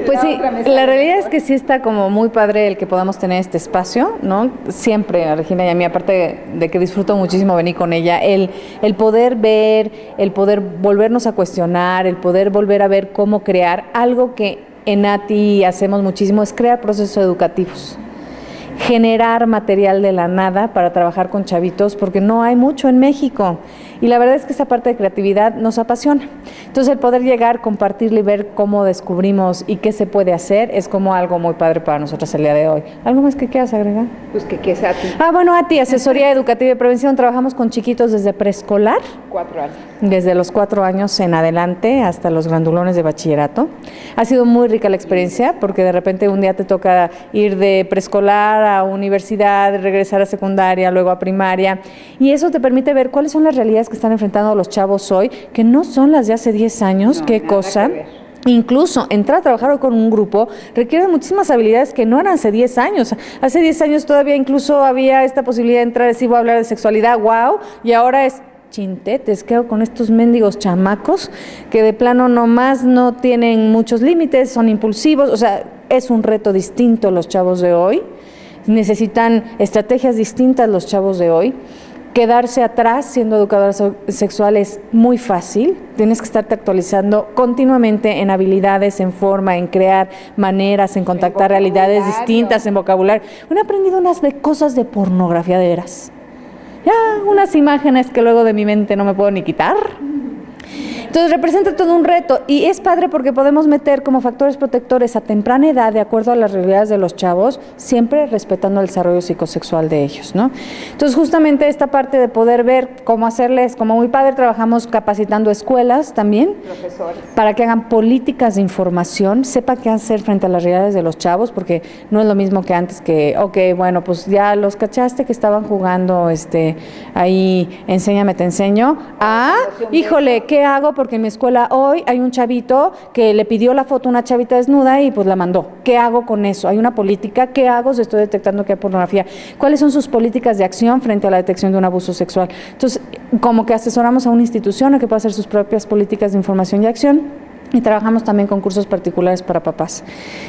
Pues sí, la realidad es que sí está como muy padre el que podamos tener este espacio, ¿no? Siempre a Regina y a mí, aparte de que disfruto muchísimo venir con ella, el poder ver, el poder volvernos a cuestionar, el poder volver a ver cómo crear algo que en ATI hacemos muchísimo es crear procesos educativos. Generar material de la nada para trabajar con chavitos, porque no hay mucho en México. Y la verdad es que esa parte de creatividad nos apasiona. Entonces el poder llegar, compartirlo y ver cómo descubrimos y qué se puede hacer es como algo muy padre para nosotros el día de hoy. ¿Algo más que quieras agregar? Pues que ¿qué es ATI? Bueno, ATI, Asesoría Educativa y Prevención. Trabajamos con chiquitos desde preescolar. 4 años. Desde los 4 años en adelante hasta los grandulones de bachillerato. Ha sido muy rica la experiencia porque de repente un día te toca ir de preescolar a universidad, regresar a secundaria, luego a primaria, y eso te permite ver cuáles son las realidades que están enfrentando los chavos hoy, que no son las de hace 10 años, qué cosa. Incluso entrar a trabajar hoy con un grupo requiere muchísimas habilidades que no eran hace 10 años. Hace 10 años todavía incluso había esta posibilidad de entrar, decir, voy a hablar de sexualidad, wow, y ahora es chintetes, ¿qué hago con estos mendigos chamacos que de plano nomás no tienen muchos límites, son impulsivos? O sea, es un reto distinto los chavos de hoy. Necesitan estrategias distintas los chavos de hoy. Quedarse atrás siendo educadora sexual es muy fácil. Tienes que estarte actualizando continuamente en habilidades, en forma, en crear maneras, en contactar realidades distintas, en vocabulario. He aprendido unas cosas de pornografía de veras. Ya, unas imágenes que luego de mi mente no me puedo ni quitar. Entonces representa todo un reto y es padre porque podemos meter como factores protectores a temprana edad de acuerdo a las realidades de los chavos, siempre respetando el desarrollo psicosexual de ellos, ¿no? Entonces justamente esta parte de poder ver cómo hacerles, como muy padre, trabajamos capacitando escuelas también, profesores, para que hagan políticas de información, sepan qué hacer frente a las realidades de los chavos, porque no es lo mismo que antes que, ok, bueno, pues ya los cachaste que estaban jugando ahí, enséñame, te enseño, híjole, ¿qué hago? Porque en mi escuela hoy hay un chavito que le pidió la foto a una chavita desnuda y pues la mandó. ¿Qué hago con eso? Hay una política, ¿qué hago si estoy detectando que hay pornografía? ¿Cuáles son sus políticas de acción frente a la detección de un abuso sexual? Entonces, como que asesoramos a una institución a que pueda hacer sus propias políticas de información y acción, y trabajamos también con cursos particulares para papás.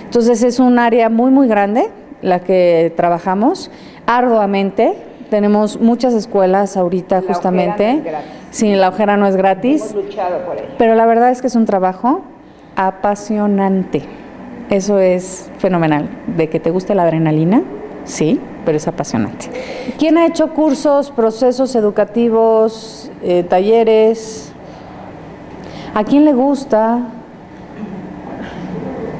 Entonces, es un área muy, muy grande la que trabajamos arduamente. Tenemos muchas escuelas ahorita justamente. Sí, la ojera no es gratis. Hemos luchado por ello. Pero la verdad es que es un trabajo apasionante. Eso es fenomenal. De que te guste la adrenalina, sí, pero es apasionante. ¿Quién ha hecho cursos, procesos educativos, talleres? ¿A quién le gusta?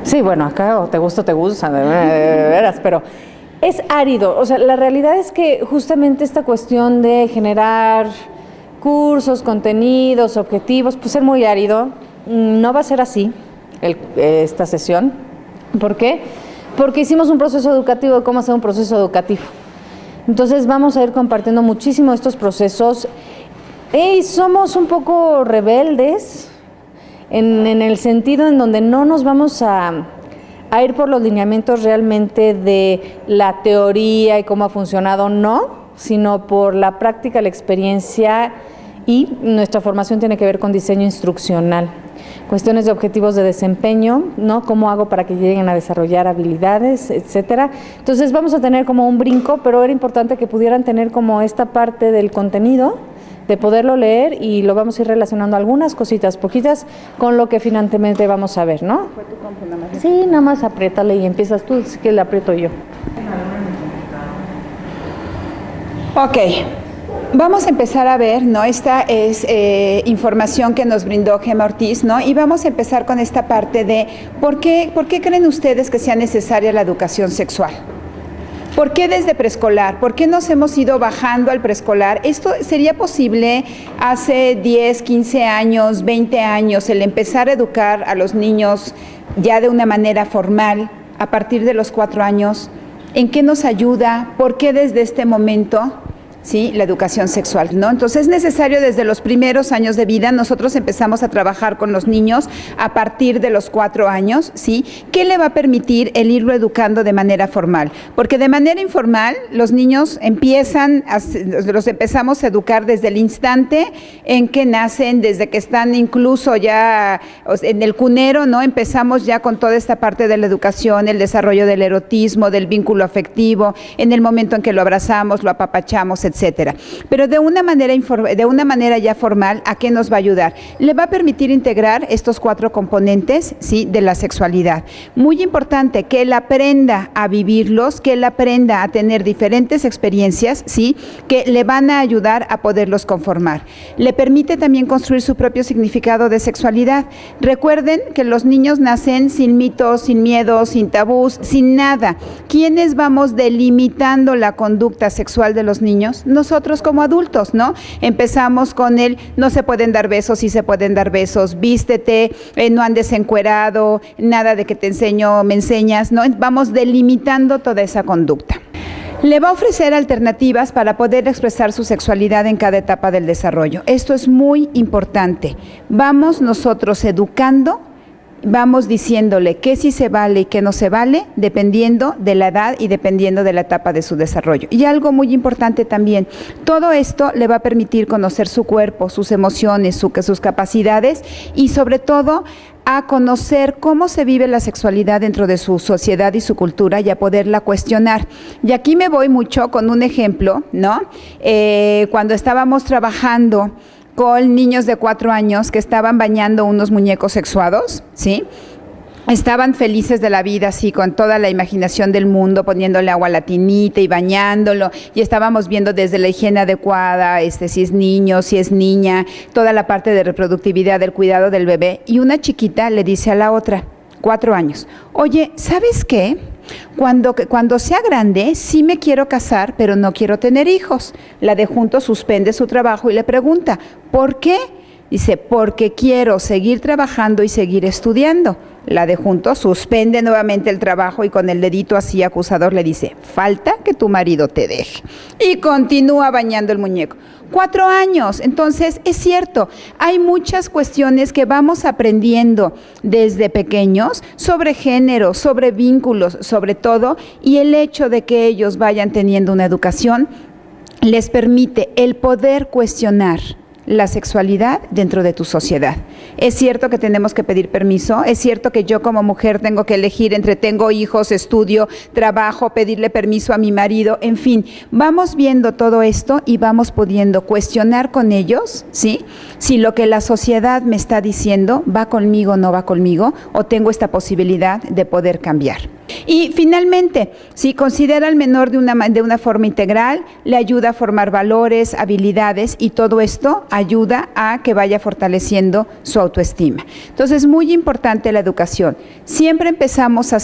Sí, bueno, acá o te gusta, de veras, pero es árido. O sea, la realidad es que justamente esta cuestión de generar cursos, contenidos, objetivos, pues es muy árido. No va a ser así esta sesión. ¿Por qué? Porque hicimos un proceso educativo de cómo hacer un proceso educativo. Entonces vamos a ir compartiendo muchísimo estos procesos. Y somos un poco rebeldes en el sentido en donde no nos vamos a ir por los lineamientos realmente de la teoría y cómo ha funcionado, no, sino por la práctica, la experiencia, y nuestra formación tiene que ver con diseño instruccional, cuestiones de objetivos de desempeño, ¿no? ¿Cómo hago para que lleguen a desarrollar habilidades, etcétera? Entonces vamos a tener como un brinco, pero era importante que pudieran tener como esta parte del contenido, de poderlo leer, y lo vamos a ir relacionando algunas cositas, poquitas, con lo que finalmente vamos a ver, ¿no? ¿Fue tu compu nada más? Sí, nada más apriétale y empiezas tú, así que le aprieto yo. Ok, vamos a empezar a ver, ¿no? Esta es información que nos brindó Gema Ortiz, ¿no? Y vamos a empezar con esta parte de ¿por qué creen ustedes que sea necesaria la educación sexual? ¿Por qué desde preescolar? ¿Por qué nos hemos ido bajando al preescolar? ¿Esto sería posible hace 10, 15 años, 20 años, el empezar a educar a los niños ya de una manera formal a partir de los 4 años? ¿En qué nos ayuda? ¿Por qué desde este momento ¿sí? La educación sexual, ¿no? Entonces es necesario desde los primeros años de vida, nosotros empezamos a trabajar con los niños a partir de los 4 años, ¿sí? ¿Qué le va a permitir el irlo educando de manera formal? Porque de manera informal los niños los empezamos a educar desde el instante en que nacen, desde que están incluso ya en el cunero, ¿no? Empezamos ya con toda esta parte de la educación, el desarrollo del erotismo, del vínculo afectivo, en el momento en que lo abrazamos, lo apapachamos, etcétera. Pero de una manera ya formal, ¿a qué nos va a ayudar? Le va a permitir integrar estos 4 componentes, ¿sí? De la sexualidad. Muy importante que él aprenda a vivirlos, que él aprenda a tener diferentes experiencias, ¿sí? Que le van a ayudar a poderlos conformar. Le permite también construir su propio significado de sexualidad. Recuerden que los niños nacen sin mitos, sin miedos, sin tabús, sin nada. ¿Quiénes vamos delimitando la conducta sexual de los niños? Nosotros como adultos, ¿no? Empezamos con el no se pueden dar besos, sí se pueden dar besos, vístete, no andes encuerado, nada de que te enseño, me enseñas, ¿no? Vamos delimitando toda esa conducta. Le va a ofrecer alternativas para poder expresar su sexualidad en cada etapa del desarrollo. Esto es muy importante. Vamos nosotros educando, vamos diciéndole qué sí se vale y qué no se vale, dependiendo de la edad y dependiendo de la etapa de su desarrollo. Y algo muy importante también, todo esto le va a permitir conocer su cuerpo, sus emociones, sus capacidades y sobre todo a conocer cómo se vive la sexualidad dentro de su sociedad y su cultura y a poderla cuestionar. Y aquí me voy mucho con un ejemplo, ¿no? Cuando estábamos trabajando con niños de 4 años que estaban bañando unos muñecos sexuados, ¿sí? Estaban felices de la vida, así, con toda la imaginación del mundo, poniéndole agua a la tinita y bañándolo, y estábamos viendo desde la higiene adecuada, si es niño, si es niña, toda la parte de reproductividad, del cuidado del bebé, y una chiquita le dice a la otra, 4 años, oye, ¿sabes qué? Cuando sea grande, sí me quiero casar, pero no quiero tener hijos. La de junto suspende su trabajo y le pregunta, ¿por qué? Dice, porque quiero seguir trabajando y seguir estudiando. La de junto suspende nuevamente el trabajo y con el dedito así acusador le dice, falta que tu marido te deje. Y continúa bañando el muñeco. 4 años, entonces es cierto, hay muchas cuestiones que vamos aprendiendo desde pequeños sobre género, sobre vínculos, sobre todo, y el hecho de que ellos vayan teniendo una educación les permite el poder cuestionar la sexualidad dentro de tu sociedad. Es cierto que tenemos que pedir permiso, es cierto que yo como mujer tengo que elegir entre tengo hijos, estudio, trabajo, pedirle permiso a mi marido, en fin, vamos viendo todo esto y vamos pudiendo cuestionar con ellos, ¿sí? Si lo que la sociedad me está diciendo va conmigo o no va conmigo, o tengo esta posibilidad de poder cambiar. Y finalmente, si considera al menor de una forma integral, le ayuda a formar valores, habilidades y todo esto ayuda a que vaya fortaleciendo su autoestima. Entonces, muy importante la educación. Siempre empezamos a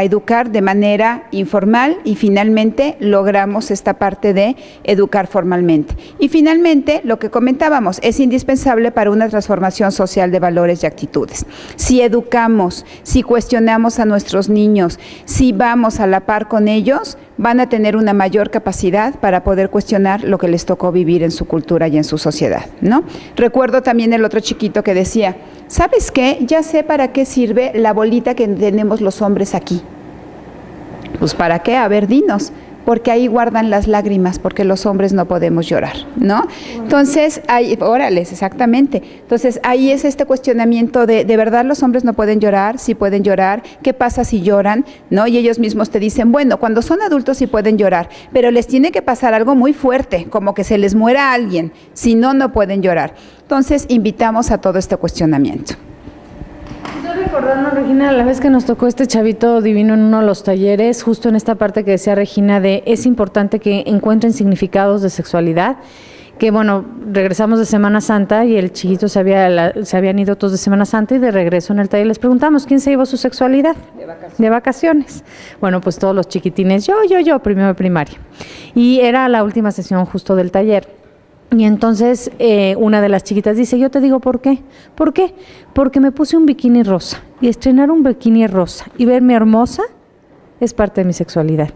educar de manera informal y finalmente logramos esta parte de educar formalmente. Y finalmente, lo que comentábamos, es indispensable para una transformación social de valores y actitudes. Si educamos, si cuestionamos a nuestros niños, si vamos a la par con ellos, van a tener una mayor capacidad para poder cuestionar lo que les tocó vivir en su cultura y en su sociedad, ¿no? Recuerdo también el otro chiquito que decía, ¿sabes qué? Ya sé para qué sirve la bolita que tenemos los hombres aquí. Pues ¿para qué? A ver, dinos. Porque ahí guardan las lágrimas, porque los hombres no podemos llorar, ¿no? Entonces, órales, exactamente. Entonces, ahí es este cuestionamiento de verdad los hombres no pueden llorar, sí pueden llorar, ¿qué pasa si lloran? ¿No? Y ellos mismos te dicen, bueno, cuando son adultos sí pueden llorar, pero les tiene que pasar algo muy fuerte, como que se les muera alguien, si no, no pueden llorar. Entonces, invitamos a todo este cuestionamiento. Estoy recordando, Regina, la vez que nos tocó este chavito divino en uno de los talleres, justo en esta parte que decía Regina de es importante que encuentren significados de sexualidad, que bueno, regresamos de Semana Santa y el chiquito se habían ido todos de Semana Santa y de regreso en el taller les preguntamos, ¿quién se llevó su sexualidad? De vacaciones. Bueno, pues todos los chiquitines, yo, primero de primaria. Y era la última sesión justo del taller. Y entonces una de las chiquitas dice, yo te digo ¿por qué? ¿Por qué? Porque me puse un bikini rosa y estrenar un bikini rosa y verme hermosa es parte de mi sexualidad.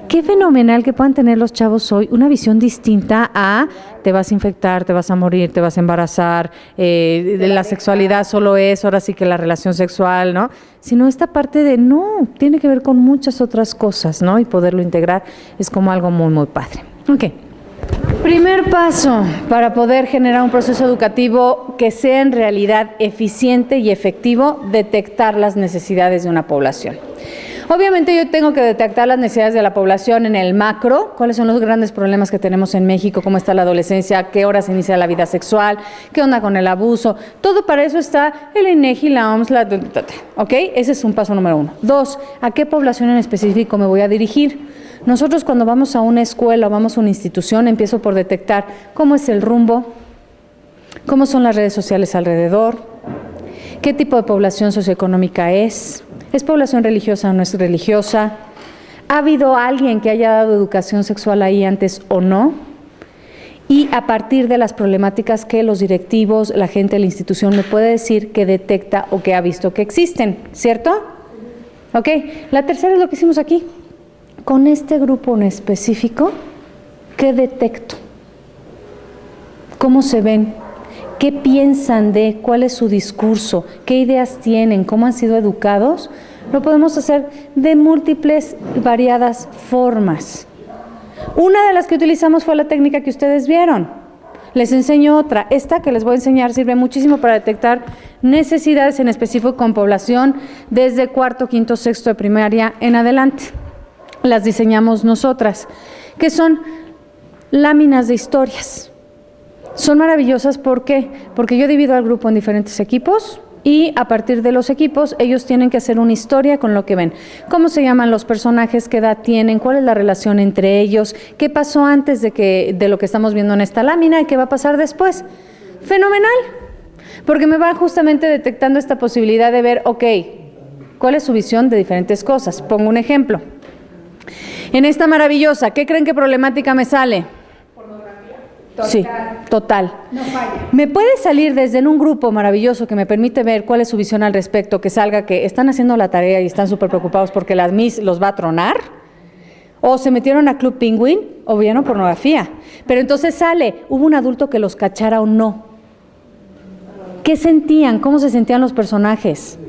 Qué fenomenal que puedan tener los chavos hoy una visión distinta a te vas a infectar, te vas a morir, te vas a embarazar, la sexualidad solo es, ahora sí que la relación sexual, ¿no? Sino esta parte de no, tiene que ver con muchas otras cosas, ¿no? Y poderlo integrar es como algo muy, muy padre. Ok. Primer paso para poder generar un proceso educativo que sea en realidad eficiente y efectivo, detectar las necesidades de una población. Obviamente yo tengo que detectar las necesidades de la población en el macro, cuáles son los grandes problemas que tenemos en México, cómo está la adolescencia, qué horas inicia la vida sexual, qué onda con el abuso, todo para eso está el INEGI, la OMS, ¿ok? Ese es un paso número 1. 2, ¿a qué población en específico me voy a dirigir? Nosotros cuando vamos a una escuela o vamos a una institución, empiezo por detectar cómo es el rumbo, cómo son las redes sociales alrededor, qué tipo de población socioeconómica es población religiosa o no es religiosa, ha habido alguien que haya dado educación sexual ahí antes o no, y a partir de las problemáticas que los directivos, la gente de la institución me puede decir que detecta o que ha visto que existen, ¿cierto? Ok, la tercera es lo que hicimos aquí. Con este grupo en específico, ¿qué detecto? ¿Cómo se ven? ¿Qué piensan de? ¿Cuál es su discurso? ¿Qué ideas tienen? ¿Cómo han sido educados? Lo podemos hacer de múltiples, variadas formas. Una de las que utilizamos fue la técnica que ustedes vieron. Les enseño otra. Esta que les voy a enseñar sirve muchísimo para detectar necesidades en específico con población desde cuarto, quinto, sexto de primaria en adelante. Las diseñamos nosotras, que son láminas de historias. Son maravillosas, ¿por qué? Porque yo divido al grupo en diferentes equipos y a partir de los equipos ellos tienen que hacer una historia con lo que ven. ¿Cómo se llaman los personajes? ¿Qué edad tienen? ¿Cuál es la relación entre ellos? ¿Qué pasó antes de lo que estamos viendo en esta lámina y qué va a pasar después? Fenomenal, porque me va justamente detectando esta posibilidad de ver, ok, ¿cuál es su visión de diferentes cosas? Pongo un ejemplo. En esta maravillosa, ¿qué creen que problemática me sale? Total. Sí, total. No falla. Me puede salir desde en un grupo maravilloso que me permite ver cuál es su visión al respecto, que salga que están haciendo la tarea y están súper preocupados porque la Miss los va a tronar, o se metieron a Club Penguin, o vieron pornografía. Pero entonces sale, ¿hubo un adulto que los cachara o no? ¿Qué sentían? ¿Cómo se sentían los personajes?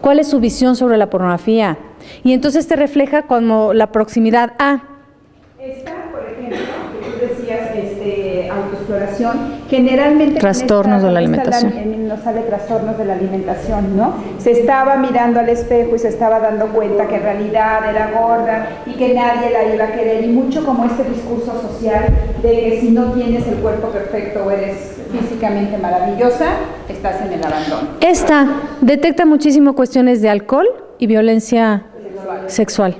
¿Cuál es su visión sobre la pornografía? Y entonces te refleja como la proximidad a... Esta, por ejemplo, que tú decías, autoexploración, generalmente... Trastornos de la alimentación. Nos sale trastornos de la alimentación, ¿no? Se estaba mirando al espejo y se estaba dando cuenta que en realidad era gorda y que nadie la iba a querer, y mucho como este discurso social de que si no tienes el cuerpo perfecto o eres físicamente maravillosa, estás en el abandono. Esta detecta muchísimo cuestiones de alcohol y violencia sexual.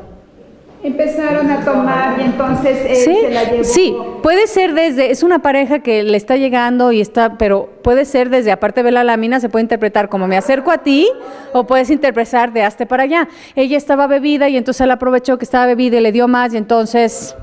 Empezaron a tomar y entonces ¿Sí? se la llevó. Sí, puede ser desde, es una pareja que le está llegando y está, pero puede ser desde, aparte de la lámina, se puede interpretar como me acerco a ti, o puedes interpretar de hazte para allá. Ella estaba bebida y entonces él aprovechó que estaba bebida y le dio más y entonces...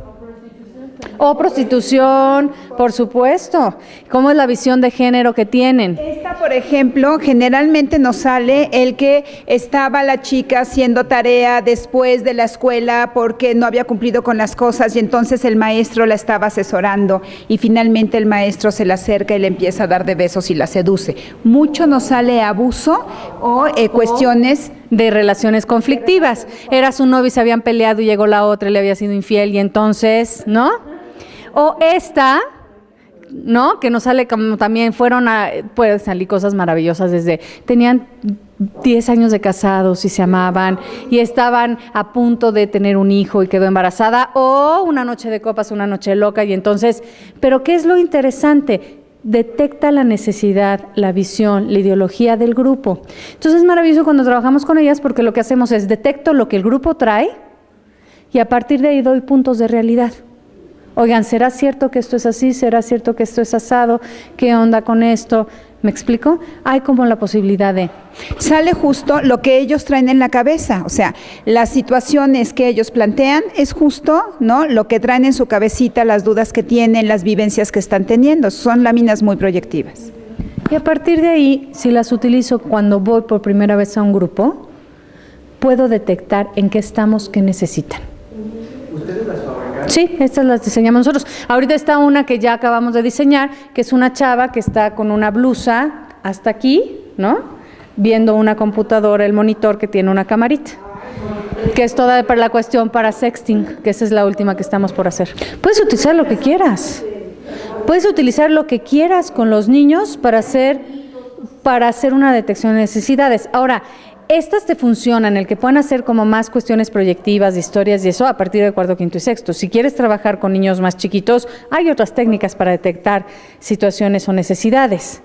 O prostitución, por supuesto. ¿Cómo es la visión de género que tienen? Esta, por ejemplo, generalmente nos sale el que estaba la chica haciendo tarea después de la escuela porque no había cumplido con las cosas y entonces el maestro la estaba asesorando y finalmente el maestro se la acerca y le empieza a dar de besos y la seduce. Mucho nos sale abuso o cuestiones... de relaciones conflictivas. Era su novio y se habían peleado y llegó la otra y le había sido infiel y entonces, ¿no? O esta, ¿no? Que nos sale como también pueden salir cosas maravillosas desde, tenían 10 años de casados y se amaban y estaban a punto de tener un hijo y quedó embarazada, o una noche de copas, una noche loca y entonces, pero ¿qué es lo interesante? Detecta la necesidad, la visión, la ideología del grupo. Entonces es maravilloso cuando trabajamos con ellas porque lo que hacemos es detecto lo que el grupo trae y a partir de ahí doy puntos de realidad. Oigan, ¿será cierto que esto es así? ¿Será cierto que esto es asado? ¿Qué onda con esto? ¿Me explico? Hay como la posibilidad de... Sale justo lo que ellos traen en la cabeza, o sea, las situaciones que ellos plantean es justo, ¿no? Lo que traen en su cabecita, las dudas que tienen, las vivencias que están teniendo, son láminas muy proyectivas. Y a partir de ahí, si las utilizo cuando voy por primera vez a un grupo, puedo detectar en qué estamos, qué necesitan. ¿Ustedes las fabrican? Sí, estas las diseñamos nosotros. Ahorita está una que ya acabamos de diseñar, que es una chava que está con una blusa hasta aquí, ¿no? Viendo una computadora, el monitor que tiene una camarita, que es toda para la cuestión para sexting, que esa es la última que estamos por hacer. Puedes utilizar lo que quieras. Puedes utilizar lo que quieras con los niños para hacer una detección de necesidades. Ahora, estas te funcionan, el que puedan hacer como más cuestiones proyectivas, de historias y eso a partir de cuarto, quinto y sexto. Si quieres trabajar con niños más chiquitos, hay otras técnicas para detectar situaciones o necesidades.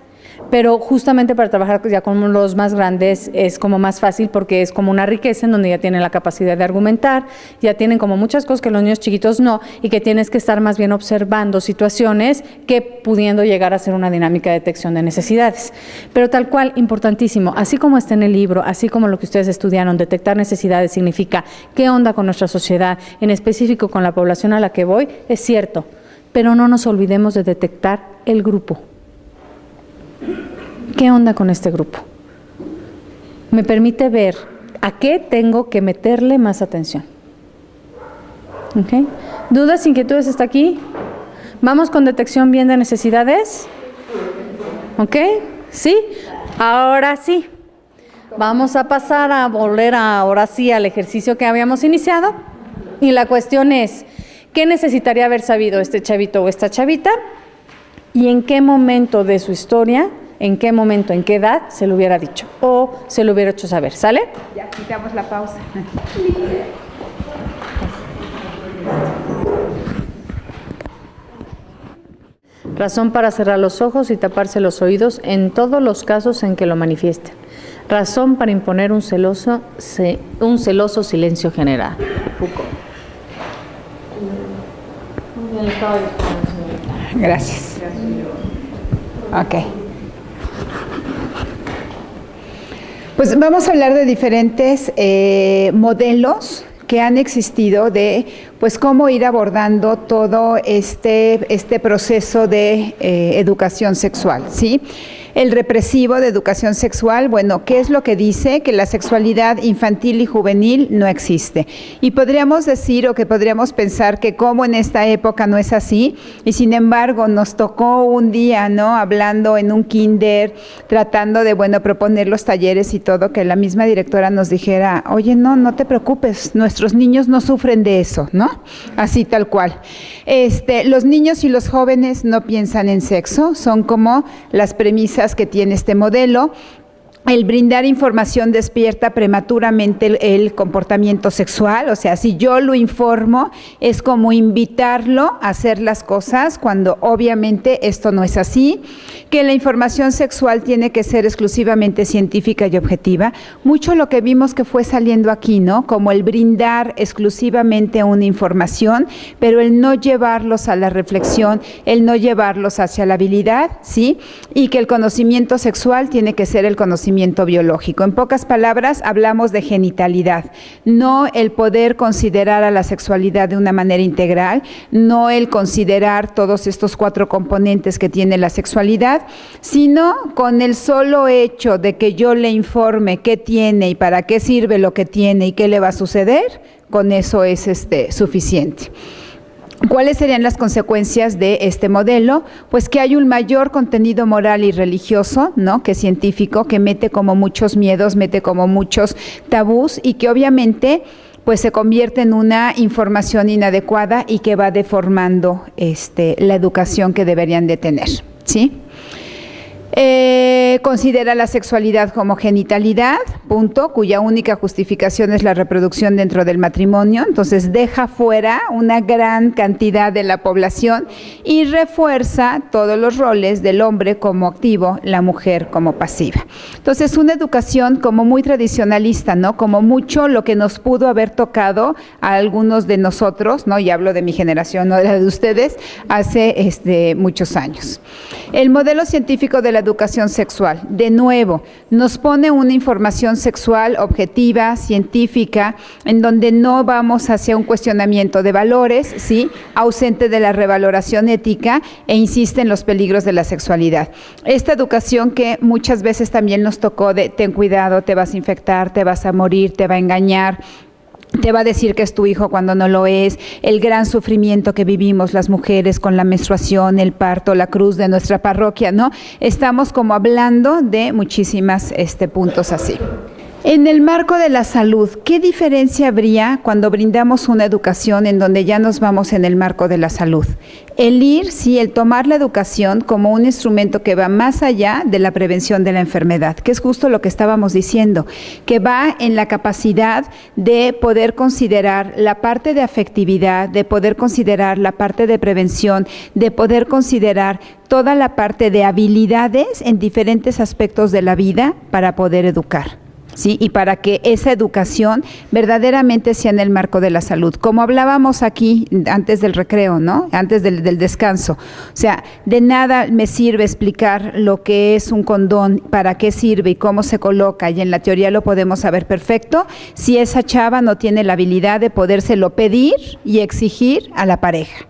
Pero justamente para trabajar ya con los más grandes es como más fácil porque es como una riqueza en donde ya tienen la capacidad de argumentar, ya tienen como muchas cosas que los niños chiquitos no, y que tienes que estar más bien observando situaciones que pudiendo llegar a ser una dinámica de detección de necesidades. Pero tal cual, importantísimo, así como está en el libro, así como lo que ustedes estudiaron, detectar necesidades significa qué onda con nuestra sociedad, en específico con la población a la que voy, es cierto, pero no nos olvidemos de detectar el grupo. ¿Qué onda con este grupo? Me permite ver a qué tengo que meterle más atención. ¿Okay? ¿Dudas, inquietudes hasta aquí? ¿Vamos con detección bien de necesidades? ¿Ok? ¿Sí? Ahora sí. Vamos a pasar a volver ahora sí al ejercicio que habíamos iniciado. Y la cuestión es, ¿qué necesitaría haber sabido este chavito o esta chavita? ¿Y en qué momento de su historia, en qué momento, en qué edad se lo hubiera dicho o se lo hubiera hecho saber? ¿Sale? Ya quitamos la pausa. Razón para cerrar los ojos y taparse los oídos en todos los casos en que lo manifiesten. Razón para imponer un celoso silencio general. Foucault. Muy bien, estaba disponible, señorita. Gracias. Ok. Pues vamos a hablar de diferentes modelos que han existido de pues cómo ir abordando todo este proceso de educación sexual, ¿sí? El represivo de educación sexual, bueno, ¿qué es lo que dice? Que la sexualidad infantil y juvenil no existe. Y podríamos decir o que podríamos pensar que como en esta época no es así, y sin embargo nos tocó un día, ¿no? Hablando en un kinder, tratando de, bueno, proponer los talleres y todo, que la misma directora nos dijera, oye, no te preocupes, nuestros niños no sufren de eso, ¿no? Así tal cual. Los niños y los jóvenes no piensan en sexo, son como las premisas que tiene este modelo. El brindar información despierta prematuramente el comportamiento sexual, o sea, si yo lo informo, es como invitarlo a hacer las cosas cuando obviamente esto no es así, que la información sexual tiene que ser exclusivamente científica y objetiva. Mucho lo que vimos que fue saliendo aquí, ¿no? Como el brindar exclusivamente una información, pero el no llevarlos a la reflexión, el no llevarlos hacia la habilidad, ¿sí? Y que el conocimiento sexual tiene que ser el conocimiento biológico. En pocas palabras, hablamos de genitalidad, no el poder considerar a la sexualidad de una manera integral, no el considerar todos estos 4 componentes que tiene la sexualidad, sino con el solo hecho de que yo le informe qué tiene y para qué sirve lo que tiene y qué le va a suceder, con eso es suficiente. ¿Cuáles serían las consecuencias de este modelo? Pues que hay un mayor contenido moral y religioso, ¿no? Que científico, que mete como muchos miedos, mete como muchos tabús y que obviamente pues se convierte en una información inadecuada y que va deformando la educación que deberían de tener, ¿sí? Considera la sexualidad como genitalidad, punto, cuya única justificación es la reproducción dentro del matrimonio, entonces deja fuera una gran cantidad de la población y refuerza todos los roles del hombre como activo, la mujer como pasiva. Entonces una educación como muy tradicionalista, ¿no? Como mucho lo que nos pudo haber tocado a algunos de nosotros, ¿no? Y hablo de mi generación, no de la de ustedes, hace muchos años. El modelo científico de la educación sexual. De nuevo, nos pone una información sexual objetiva, científica, en donde no vamos hacia un cuestionamiento de valores, ¿sí?, ausente de la revaloración ética e insiste en los peligros de la sexualidad. Esta educación que muchas veces también nos tocó de ten cuidado, te vas a infectar, te vas a morir, te va a engañar, te va a decir que es tu hijo cuando no lo es, el gran sufrimiento que vivimos las mujeres con la menstruación, el parto, la cruz de nuestra parroquia, ¿no? Estamos como hablando de muchísimas puntos así. En el marco de la salud, ¿qué diferencia habría cuando brindamos una educación en donde ya nos vamos en el marco de la salud? El tomar la educación como un instrumento que va más allá de la prevención de la enfermedad, que es justo lo que estábamos diciendo, que va en la capacidad de poder considerar la parte de afectividad, de poder considerar la parte de prevención, de poder considerar toda la parte de habilidades en diferentes aspectos de la vida para poder educar. ¿Sí? Y para que esa educación verdaderamente sea en el marco de la salud. Como hablábamos aquí antes del recreo, ¿no? Antes del descanso. O sea, de nada me sirve explicar lo que es un condón, para qué sirve y cómo se coloca, y en la teoría lo podemos saber perfecto, si esa chava no tiene la habilidad de podérselo pedir y exigir a la pareja.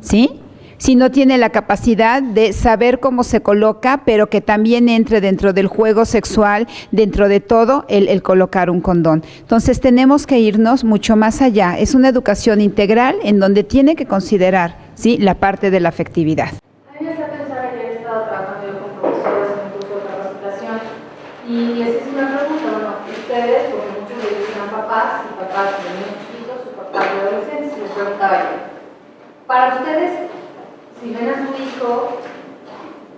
¿Sí? Si no tiene la capacidad de saber cómo se coloca, pero que también entre dentro del juego sexual, dentro de todo, el colocar un condón. Entonces tenemos que irnos mucho más allá. Es una educación integral en donde tiene que considerar, ¿sí?, la parte de la afectividad. A mí me hace pensar que he estado trabajando yo con profesores en un curso de capacitación y les hice una pregunta, bueno, ustedes, porque muchos de ellos eran papás y papás de niños chiquitos o papás de adolescentes, y les preguntaba yo, para ustedes, si ven a su hijo,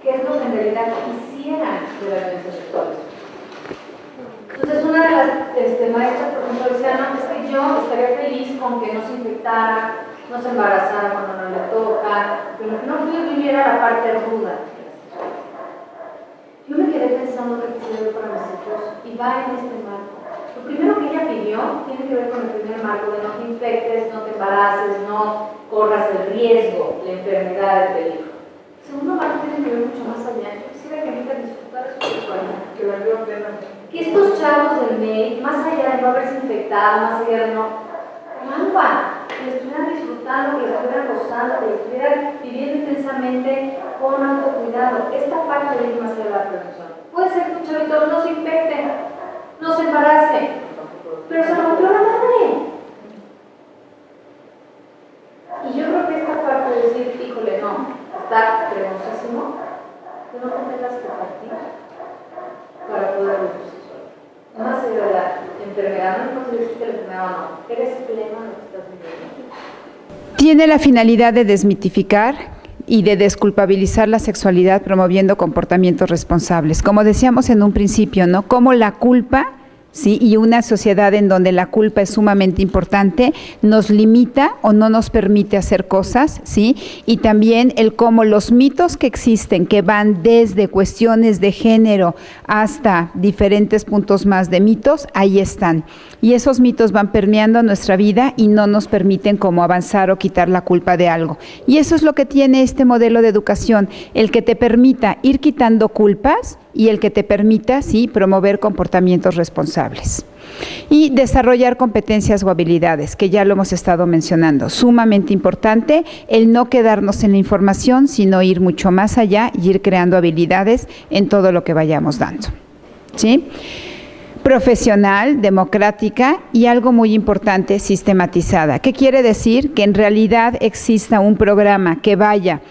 ¿qué es lo que en realidad quisieran de la violencia sexual? Entonces una de las maestras, por ejemplo, decía, no, es que yo estaría feliz con que no se infectara, no se embarazara cuando no le toca, pero que no viviera la parte ruda. Yo me quedé pensando que quisiera yo para mis hijos y va en este marco. Lo primero que ella pidió tiene que ver con el primer marco de no te infectes, no te embaraces, no corras el riesgo, la enfermedad, el peligro. El segundo marco tiene que ver mucho más allá. Yo quisiera que ahorita disfrutar su sexualidad, que la veo plenamente. Que estos chavos del MEI, más allá de no haberse infectado, más allá de no, que lo estuvieran disfrutando, que lo estuvieran gozando, que lo estuvieran viviendo intensamente con autocuidado. Esta parte de ir más allá de la prevención. Puede ser que un chavito no se infecte, no se embarace, pero se rompió la madre. Y yo creo que esta parte de decir, híjole, no, está peligrosísimo, que no te tengas que partir para poder reducir solo. Más allá de la enfermedad, no conseguiste la enfermedad o no, eres pleno de lo que estás viviendo. Tiene la finalidad de desmitificar y de desculpabilizar la sexualidad promoviendo comportamientos responsables. Como decíamos en un principio, ¿no? Como la culpa, ¿sí?, y una sociedad en donde la culpa es sumamente importante, nos limita o no nos permite hacer cosas, ¿sí? Y también el cómo los mitos que existen, que van desde cuestiones de género hasta diferentes puntos más de mitos, ahí están. Y esos mitos van permeando nuestra vida y no nos permiten como avanzar o quitar la culpa de algo. Y eso es lo que tiene este modelo de educación, el que te permita ir quitando culpas y el que te permita, sí, promover comportamientos responsables. Y desarrollar competencias o habilidades, que ya lo hemos estado mencionando. Sumamente importante el no quedarnos en la información, sino ir mucho más allá y ir creando habilidades en todo lo que vayamos dando. ¿Sí? Profesional, democrática y algo muy importante, sistematizada. ¿Qué quiere decir? Que en realidad exista un programa que vaya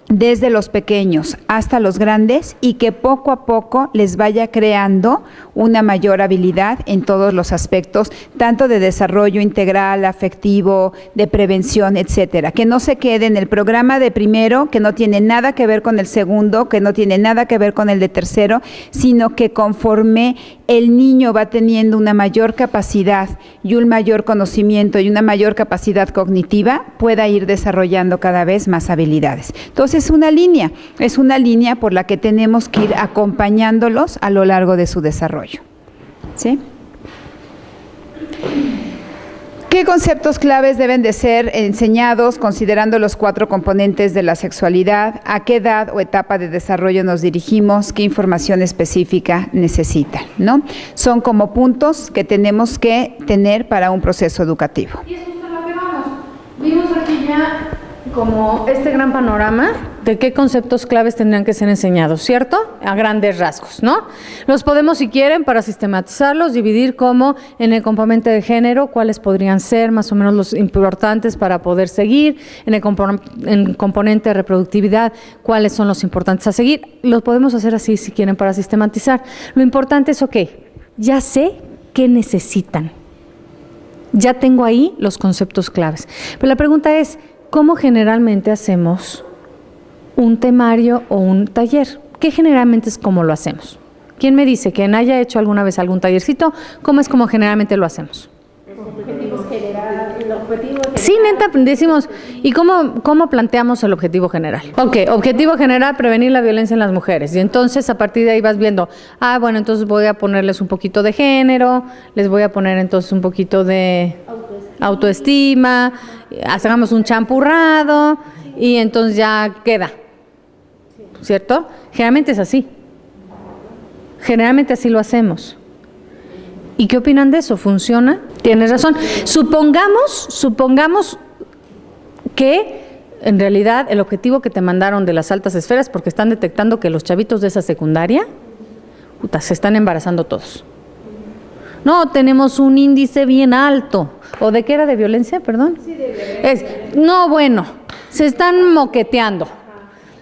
desde los pequeños hasta los grandes y que poco a poco les vaya creando una mayor habilidad en todos los aspectos, tanto de desarrollo integral, afectivo, de prevención, etcétera. Que no se quede en el programa de primero, que no tiene nada que ver con el segundo, que no tiene nada que ver con el de tercero, sino que conforme el niño va teniendo una mayor capacidad y un mayor conocimiento y una mayor capacidad cognitiva, pueda ir desarrollando cada vez más habilidades. Entonces es una línea por la que tenemos que ir acompañándolos a lo largo de su desarrollo. ¿Sí? ¿Qué conceptos claves deben de ser enseñados considerando los 4 componentes de la sexualidad? ¿A qué edad o etapa de desarrollo nos dirigimos? ¿Qué información específica necesitan? ¿No? Son como puntos que tenemos que tener para un proceso educativo. Y eso es a lo que vamos. Vimos aquí ya como este gran panorama de qué conceptos claves tendrían que ser enseñados, ¿cierto? A grandes rasgos, ¿no? Los podemos, si quieren, para sistematizarlos, dividir como en el componente de género, cuáles podrían ser más o menos los importantes para poder seguir, en el componente de reproductividad, cuáles son los importantes a seguir. Los podemos hacer así, si quieren, para sistematizar. Lo importante es, ok, ya sé qué necesitan. Ya tengo ahí los conceptos claves. Pero la pregunta es, ¿cómo generalmente hacemos un temario o un taller? ¿Qué generalmente es como lo hacemos? ¿Quién me dice que haya hecho alguna vez algún tallercito? ¿Cómo es como generalmente lo hacemos? Sí, neta, decimos, ¿y cómo planteamos el objetivo general? Ok, objetivo general, prevenir la violencia en las mujeres. Y entonces, a partir de ahí vas viendo, bueno, entonces voy a ponerles un poquito de género, les voy a poner entonces un poquito de autoestima, hagamos un champurrado y entonces ya queda, ¿cierto? Generalmente es así. Generalmente así lo hacemos. ¿Y qué opinan de eso? ¿Funciona? Tienes razón. Supongamos que en realidad el objetivo que te mandaron de las altas esferas, porque están detectando que los chavitos de esa secundaria, se están embarazando todos. No, tenemos un índice bien alto. ¿O de qué era? ¿De violencia? Perdón. Sí, de violencia. No, bueno, se están moqueteando.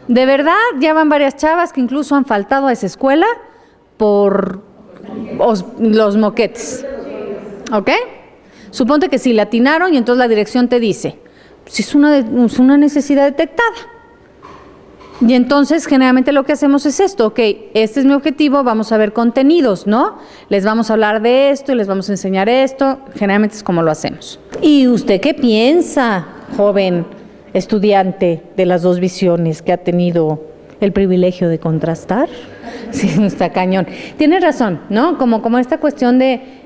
De verdad, ya van varias chavas que incluso han faltado a esa escuela por los moquetes. ¿Ok? Suponte que sí, le atinaron y entonces la dirección te dice, si es una necesidad detectada. Y entonces generalmente lo que hacemos es esto, ok, este es mi objetivo, vamos a ver contenidos, ¿no? Les vamos a hablar de esto y les vamos a enseñar esto, generalmente es como lo hacemos. ¿Y usted qué piensa, joven estudiante de las dos visiones que ha tenido el privilegio de contrastar? Sí, está cañón. Tiene razón, ¿no? Como esta cuestión de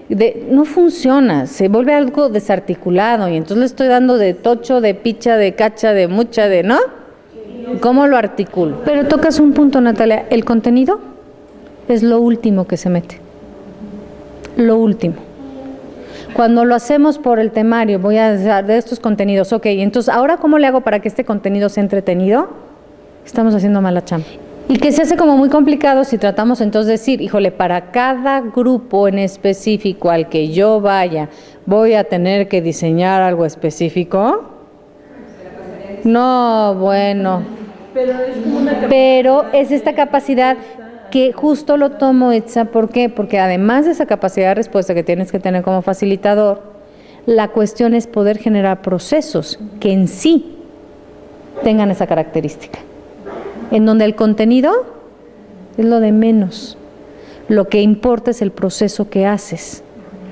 no funciona, se vuelve algo desarticulado y entonces le estoy dando de tocho, de picha, de cacha, de mucha, de, ¿no? ¿Cómo lo articulo? Pero tocas un punto, Natalia, el contenido es lo último que se mete. Lo último. Cuando lo hacemos por el temario, voy a hacer de estos contenidos, ok, entonces, ¿ahora cómo le hago para que este contenido sea entretenido? Estamos haciendo mala chamba. Y que se hace como muy complicado si tratamos entonces de decir, híjole, para cada grupo en específico al que yo vaya, voy a tener que diseñar algo específico. No, bueno. Pero es esta capacidad que justo lo tomo, Itza, ¿por qué? Porque además de esa capacidad de respuesta que tienes que tener como facilitador, la cuestión es poder generar procesos que en sí tengan esa característica, en donde el contenido es lo de menos, lo que importa es el proceso que haces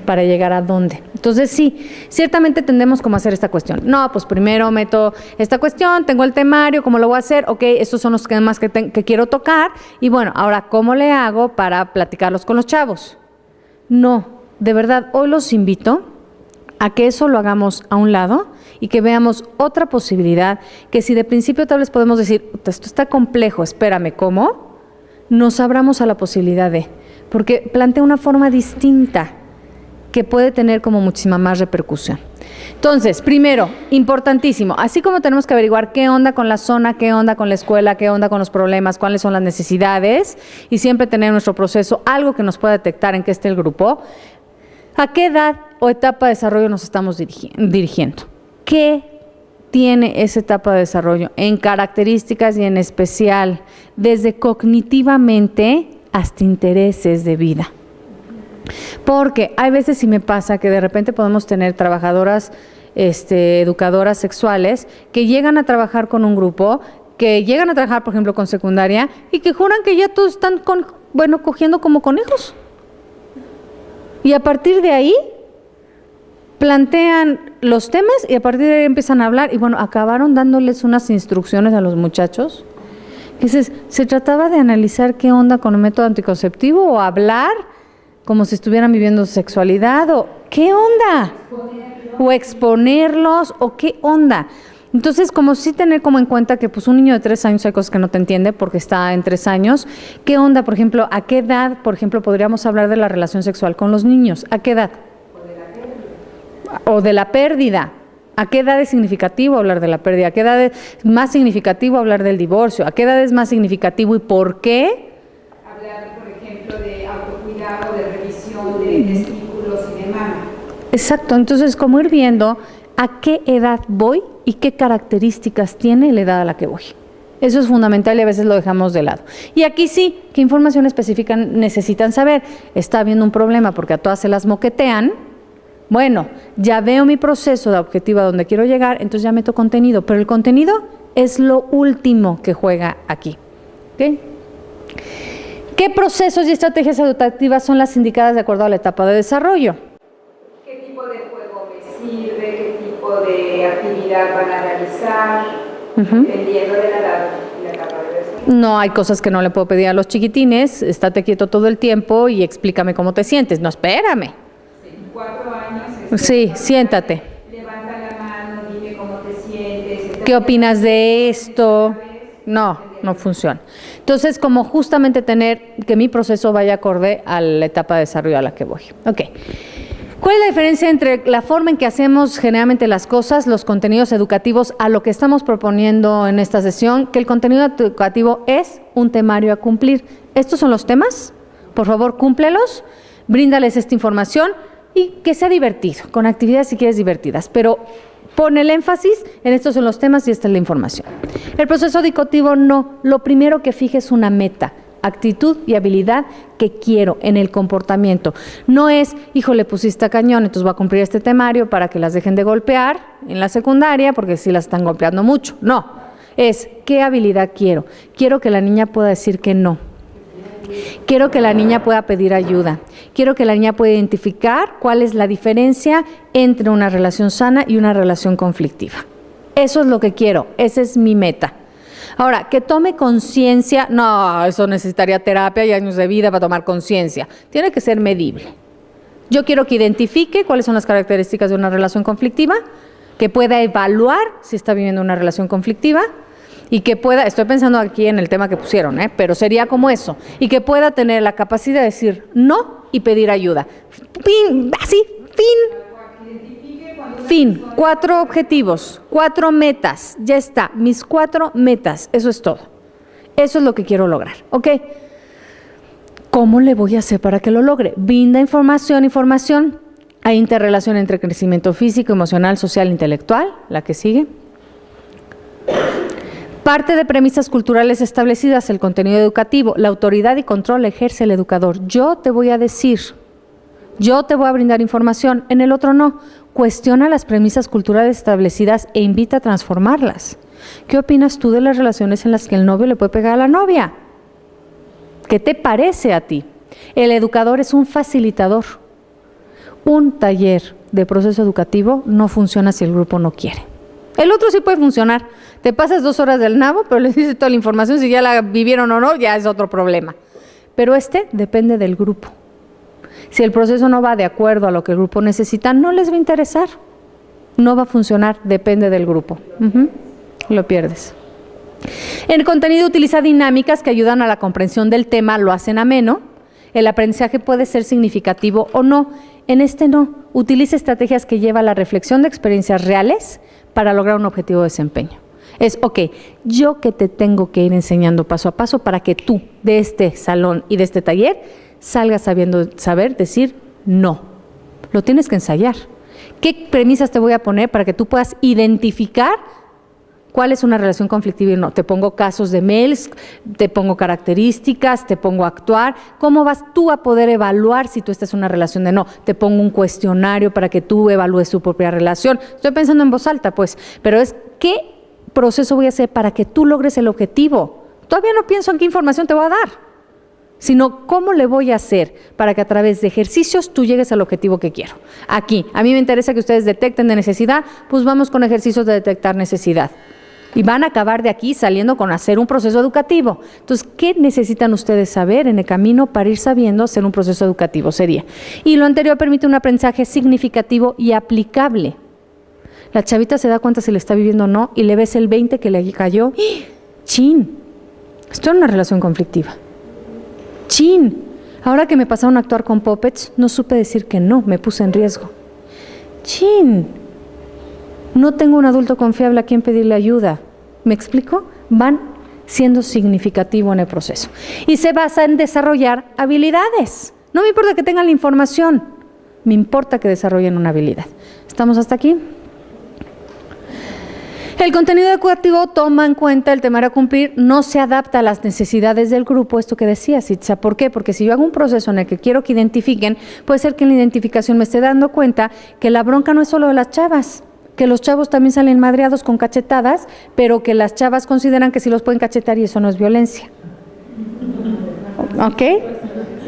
para llegar a dónde. Entonces sí, ciertamente tendemos como a hacer esta cuestión. No, pues primero meto esta cuestión, tengo el temario, ¿cómo lo voy a hacer? Ok, estos son los temas que quiero tocar y bueno, ahora ¿cómo le hago para platicarlos con los chavos? No, de verdad, hoy los invito a que eso lo hagamos a un lado y que veamos otra posibilidad, que si de principio tal vez podemos decir, esto está complejo, espérame, ¿cómo? Nos abramos a la posibilidad de, porque plantea una forma distinta que puede tener como muchísima más repercusión. Entonces, primero, importantísimo, así como tenemos que averiguar qué onda con la zona, qué onda con la escuela, qué onda con los problemas, cuáles son las necesidades, y siempre tener en nuestro proceso algo que nos pueda detectar en qué esté el grupo, ¿a qué edad o etapa de desarrollo nos estamos dirigiendo? ¿Qué tiene esa etapa de desarrollo en características y en especial desde cognitivamente hasta intereses de vida? Porque hay veces sí me pasa que de repente podemos tener trabajadoras, educadoras sexuales que llegan a trabajar con un grupo, que llegan a trabajar, por ejemplo, con secundaria y que juran que ya todos están cogiendo como conejos. Y a partir de ahí plantean los temas y a partir de ahí empiezan a hablar y bueno, acabaron dándoles unas instrucciones a los muchachos. Dices, ¿se trataba de analizar qué onda con el método anticonceptivo o hablar como si estuvieran viviendo sexualidad, o ¿qué onda? O exponerlos, o ¿qué onda? Entonces, como sí tener como en cuenta que pues un niño de 3 años hay cosas que no te entiende porque está en 3 años. ¿Qué onda, por ejemplo, a qué edad, por ejemplo, podríamos hablar de la relación sexual con los niños? ¿A qué edad? O de la pérdida. ¿A qué edad es significativo hablar de la pérdida? ¿A qué edad es más significativo hablar del divorcio? ¿A qué edad es más significativo y por qué? Hablar, por ejemplo, de autocuidado, de revisión de testículos y de mama. Exacto, entonces como ir viendo a qué edad voy y qué características tiene la edad a la que voy. Eso es fundamental y a veces lo dejamos de lado. Y aquí sí, ¿qué información específica necesitan saber? Está habiendo un problema porque a todas se las moquetean. Bueno, ya veo mi proceso de objetivo a donde quiero llegar, entonces ya meto contenido, pero el contenido es lo último que juega aquí. ¿Okay? ¿Qué procesos y estrategias educativas son las indicadas de acuerdo a la etapa de desarrollo? ¿Qué tipo de juego me sirve? ¿Qué tipo de actividad van a realizar? Dependiendo de la edad y la etapa de desarrollo. No hay cosas que no le puedo pedir a los chiquitines, estate quieto todo el tiempo y explícame cómo te sientes. No, espérame. 4 años. Sí, siéntate. Levanta la mano, dime cómo te sientes. ¿Qué opinas de esto? No, no funciona. Entonces, como justamente tener que mi proceso vaya acorde a la etapa de desarrollo a la que voy. Ok. ¿Cuál es la diferencia entre la forma en que hacemos generalmente las cosas, los contenidos educativos, a lo que estamos proponiendo en esta sesión? Que el contenido educativo es un temario a cumplir. Estos son los temas. Por favor, cúmplelos, bríndales esta información y que sea divertido, con actividades si quieres divertidas, pero pon el énfasis en estos son los temas y esta es la información. El proceso educativo no, lo primero que fije es una meta, actitud y habilidad que quiero en el comportamiento. No es, híjole, pusiste a cañón, entonces voy a cumplir este temario para que las dejen de golpear en la secundaria, porque sí las están golpeando mucho. No, es, ¿qué habilidad quiero? Quiero que la niña pueda decir que no. Quiero que la niña pueda pedir ayuda. Quiero que la niña pueda identificar cuál es la diferencia entre una relación sana y una relación conflictiva. Eso es lo que quiero, esa es mi meta. Ahora, que tome conciencia, no, eso necesitaría terapia y años de vida para tomar conciencia. Tiene que ser medible. Yo quiero que identifique cuáles son las características de una relación conflictiva, que pueda evaluar si está viviendo una relación conflictiva, y que pueda, estoy pensando aquí en el tema que pusieron, pero sería como eso, y que pueda tener la capacidad de decir no y pedir ayuda. Fin, así, fin. 4 objetivos, 4 metas, ya está, mis 4 metas, eso es todo. Eso es lo que quiero lograr, ¿ok? ¿Cómo le voy a hacer para que lo logre? Brinda información. Hay interrelación entre crecimiento físico, emocional, social, intelectual, la que sigue. Parte de premisas culturales establecidas, el contenido educativo, la autoridad y control la ejerce el educador. Yo te voy a decir, yo te voy a brindar información, en el otro no. Cuestiona las premisas culturales establecidas e invita a transformarlas. ¿Qué opinas tú de las relaciones en las que el novio le puede pegar a la novia? ¿Qué te parece a ti? El educador es un facilitador. Un taller de proceso educativo no funciona si el grupo no quiere. El otro sí puede funcionar. Te pasas 2 horas del nabo, pero les dices toda la información, si ya la vivieron o no, ya es otro problema. Pero depende del grupo. Si el proceso no va de acuerdo a lo que el grupo necesita, no les va a interesar. No va a funcionar, depende del grupo. Lo pierdes. El contenido utiliza dinámicas que ayudan a la comprensión del tema, lo hacen ameno. El aprendizaje puede ser significativo o no. En no. Utiliza estrategias que llevan a la reflexión de experiencias reales para lograr un objetivo de desempeño. Es, yo que te tengo que ir enseñando paso a paso para que tú de este salón y de este taller salgas saber decir no. Lo tienes que ensayar. ¿Qué premisas te voy a poner para que tú puedas identificar cuál es una relación conflictiva y no? Te pongo casos de mails, te pongo características, te pongo a actuar. ¿Cómo vas tú a poder evaluar si tú estás en una relación de no? Te pongo un cuestionario para que tú evalúes tu propia relación. Estoy pensando en voz alta, pues, pero es ¿qué proceso voy a hacer para que tú logres el objetivo? Todavía no pienso en qué información te voy a dar, sino cómo le voy a hacer para que a través de ejercicios tú llegues al objetivo que quiero. Aquí, a mí me interesa que ustedes detecten de necesidad, pues vamos con ejercicios de detectar necesidad. Y van a acabar de aquí saliendo con hacer un proceso educativo. Entonces, ¿qué necesitan ustedes saber en el camino para ir sabiendo hacer un proceso educativo? Sería. Y lo anterior permite un aprendizaje significativo y aplicable. La chavita se da cuenta si le está viviendo o no y le ves el 20 que le cayó. ¡Ah! ¡Chin! Esto era una relación conflictiva. ¡Chin! Ahora que me pasaron a actuar con puppets, no supe decir que no, me puse en riesgo. ¡Chin! No tengo un adulto confiable a quien pedirle ayuda. ¿Me explico? Van siendo significativo en el proceso. Y se basa en desarrollar habilidades. No me importa que tengan la información, me importa que desarrollen una habilidad. ¿Estamos hasta aquí? El contenido educativo toma en cuenta el temario a cumplir, no se adapta a las necesidades del grupo, esto que decías, Itza. ¿Por qué? Porque si yo hago un proceso en el que quiero que identifiquen, puede ser que en la identificación me esté dando cuenta que la bronca no es solo de las chavas, que los chavos también salen madreados con cachetadas, pero que las chavas consideran que sí los pueden cachetar y eso no es violencia. ¿Ok?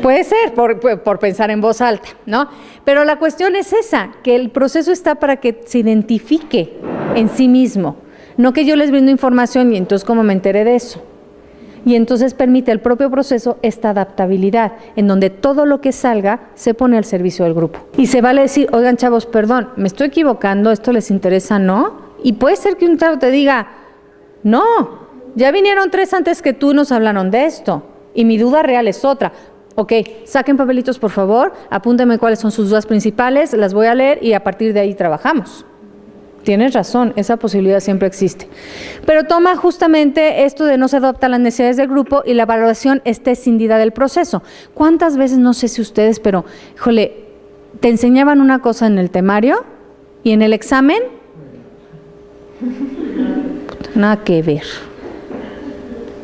Puede ser, por pensar en voz alta, ¿no? Pero la cuestión es esa, que el proceso está para que se identifique en sí mismo, no que yo les brindo información y entonces ¿cómo me enteré de eso? Y entonces permite el propio proceso esta adaptabilidad, en donde todo lo que salga se pone al servicio del grupo. Y se vale decir, oigan chavos, perdón, me estoy equivocando, esto les interesa, ¿no? Y puede ser que un chavo te diga, no, ya vinieron 3 antes que tú y nos hablaron de esto, y mi duda real es otra. Ok, saquen papelitos por favor, apúntenme cuáles son sus dudas principales, las voy a leer y a partir de ahí trabajamos. Tienes razón, esa posibilidad siempre existe. Pero toma justamente esto de no se adapta a las necesidades del grupo y la evaluación está escindida del proceso. ¿Cuántas veces, no sé si ustedes, pero, híjole, te enseñaban una cosa en el temario y en el examen? Nada que ver.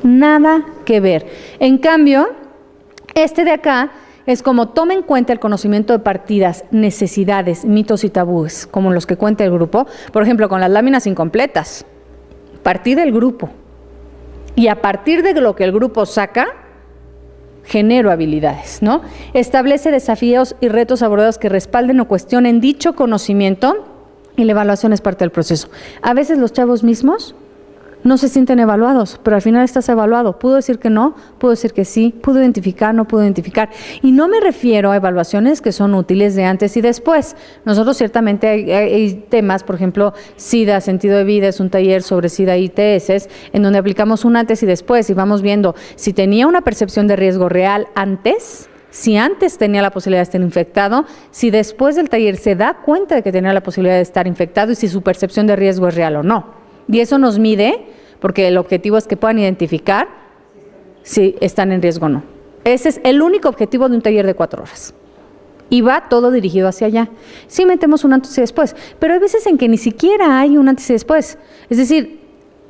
Nada que ver. En cambio, este de acá es como toma en cuenta el conocimiento de partidas, necesidades, mitos y tabúes, como los que cuenta el grupo, por ejemplo, con las láminas incompletas. Partir del grupo. Y a partir de lo que el grupo saca, genero habilidades, ¿no? Establece desafíos y retos abordados que respalden o cuestionen dicho conocimiento y la evaluación es parte del proceso. A veces los chavos mismos no se sienten evaluados, pero al final estás evaluado. Pudo decir que no, pudo decir que sí, pudo identificar, no pudo identificar. Y no me refiero a evaluaciones que son útiles de antes y después. Nosotros ciertamente hay temas, por ejemplo, SIDA, sentido de vida, es un taller sobre SIDA y ITS, en donde aplicamos un antes y después y vamos viendo si tenía una percepción de riesgo real antes, si antes tenía la posibilidad de estar infectado, si después del taller se da cuenta de que tenía la posibilidad de estar infectado y si su percepción de riesgo es real o no. Y eso nos mide, porque el objetivo es que puedan identificar si están en riesgo o no. Ese es el único objetivo de un taller de 4 horas. Y va todo dirigido hacia allá. Sí metemos un antes y después, pero hay veces en que ni siquiera hay un antes y después. Es decir,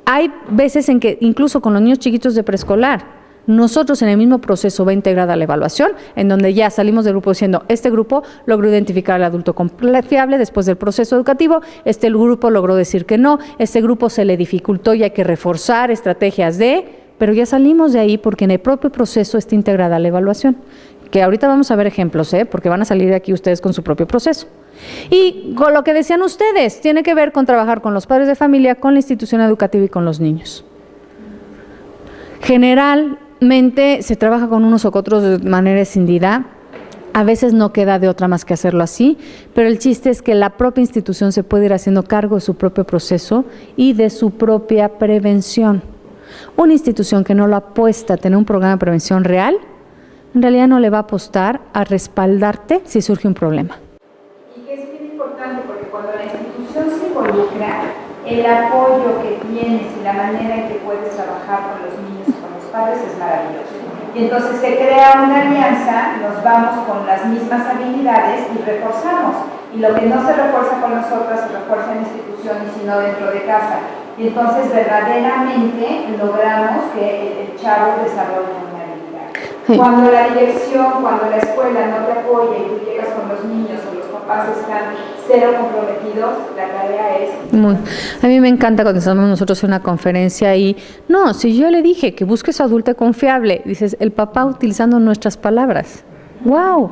hay veces en que incluso con los niños chiquitos de preescolar, nosotros en el mismo proceso va integrada la evaluación, en donde ya salimos del grupo diciendo, este grupo logró identificar al adulto confiable después del proceso educativo, este grupo logró decir que no, este grupo se le dificultó y hay que reforzar estrategias pero ya salimos de ahí porque en el propio proceso está integrada la evaluación, que ahorita vamos a ver ejemplos, porque van a salir de aquí ustedes con su propio proceso. Y con lo que decían ustedes, tiene que ver con trabajar con los padres de familia, con la institución educativa y con los niños. Generalmente se trabaja con unos u otros de manera escindida, a veces no queda de otra más que hacerlo así, pero el chiste es que la propia institución se puede ir haciendo cargo de su propio proceso y de su propia prevención. Una institución que no lo apuesta a tener un programa de prevención real, en realidad no le va a apostar a respaldarte si surge un problema. Y que es bien importante porque cuando la institución se involucra, el apoyo que tienes y la manera en que puedes trabajar con los niños y con los padres es maravilloso. Y entonces se crea una alianza, nos vamos con las mismas habilidades y reforzamos. Y lo que no se refuerza con nosotras se refuerza en instituciones y no dentro de casa. Y entonces verdaderamente logramos que el chavo desarrolle una habilidad. Sí. Cuando la dirección, cuando la escuela no te apoya y tú llegas con los niños o los papás están cero comprometidos, la tarea es... A mí me encanta cuando estamos nosotros en una conferencia y, no, si yo le dije que busques a adulto confiable, dices, el papá utilizando nuestras palabras. ¡Wow!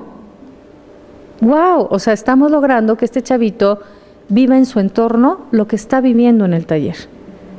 ¡Wow! O sea, estamos logrando que este chavito viva en su entorno lo que está viviendo en el taller.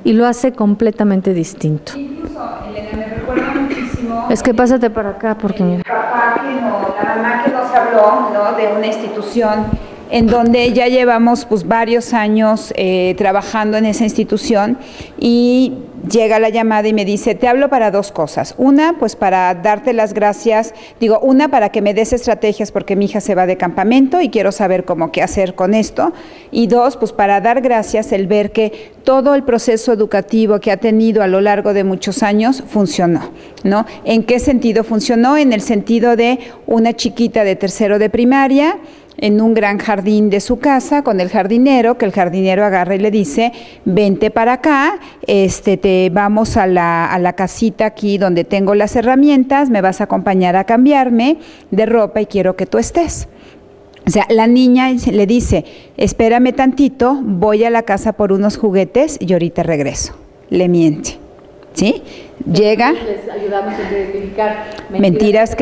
y lo hace completamente distinto. Incluso, Elena, me recuerda muchísimo. Es que pásate para acá porque mira. La mamá que nos habló, ¿no?, de una institución en donde ya llevamos pues varios años trabajando en esa institución, y llega la llamada y me dice: te hablo para dos cosas. Una, pues para darte las gracias, una para que me des estrategias porque mi hija se va de campamento y quiero saber cómo qué hacer con esto, y dos, pues para dar gracias el ver que todo el proceso educativo que ha tenido a lo largo de muchos años funcionó, ¿no? ¿En qué sentido funcionó? En el sentido de una chiquita de tercero de primaria, en un gran jardín de su casa, con el jardinero, que el jardinero agarra y le dice: vente para acá, te vamos a la casita aquí donde tengo las herramientas, me vas a acompañar a cambiarme de ropa y quiero que tú estés. O sea, la niña le dice: espérame tantito, voy a la casa por unos juguetes y ahorita regreso. Le miente, ¿sí? Llega, les ayudamos a identificar mentiras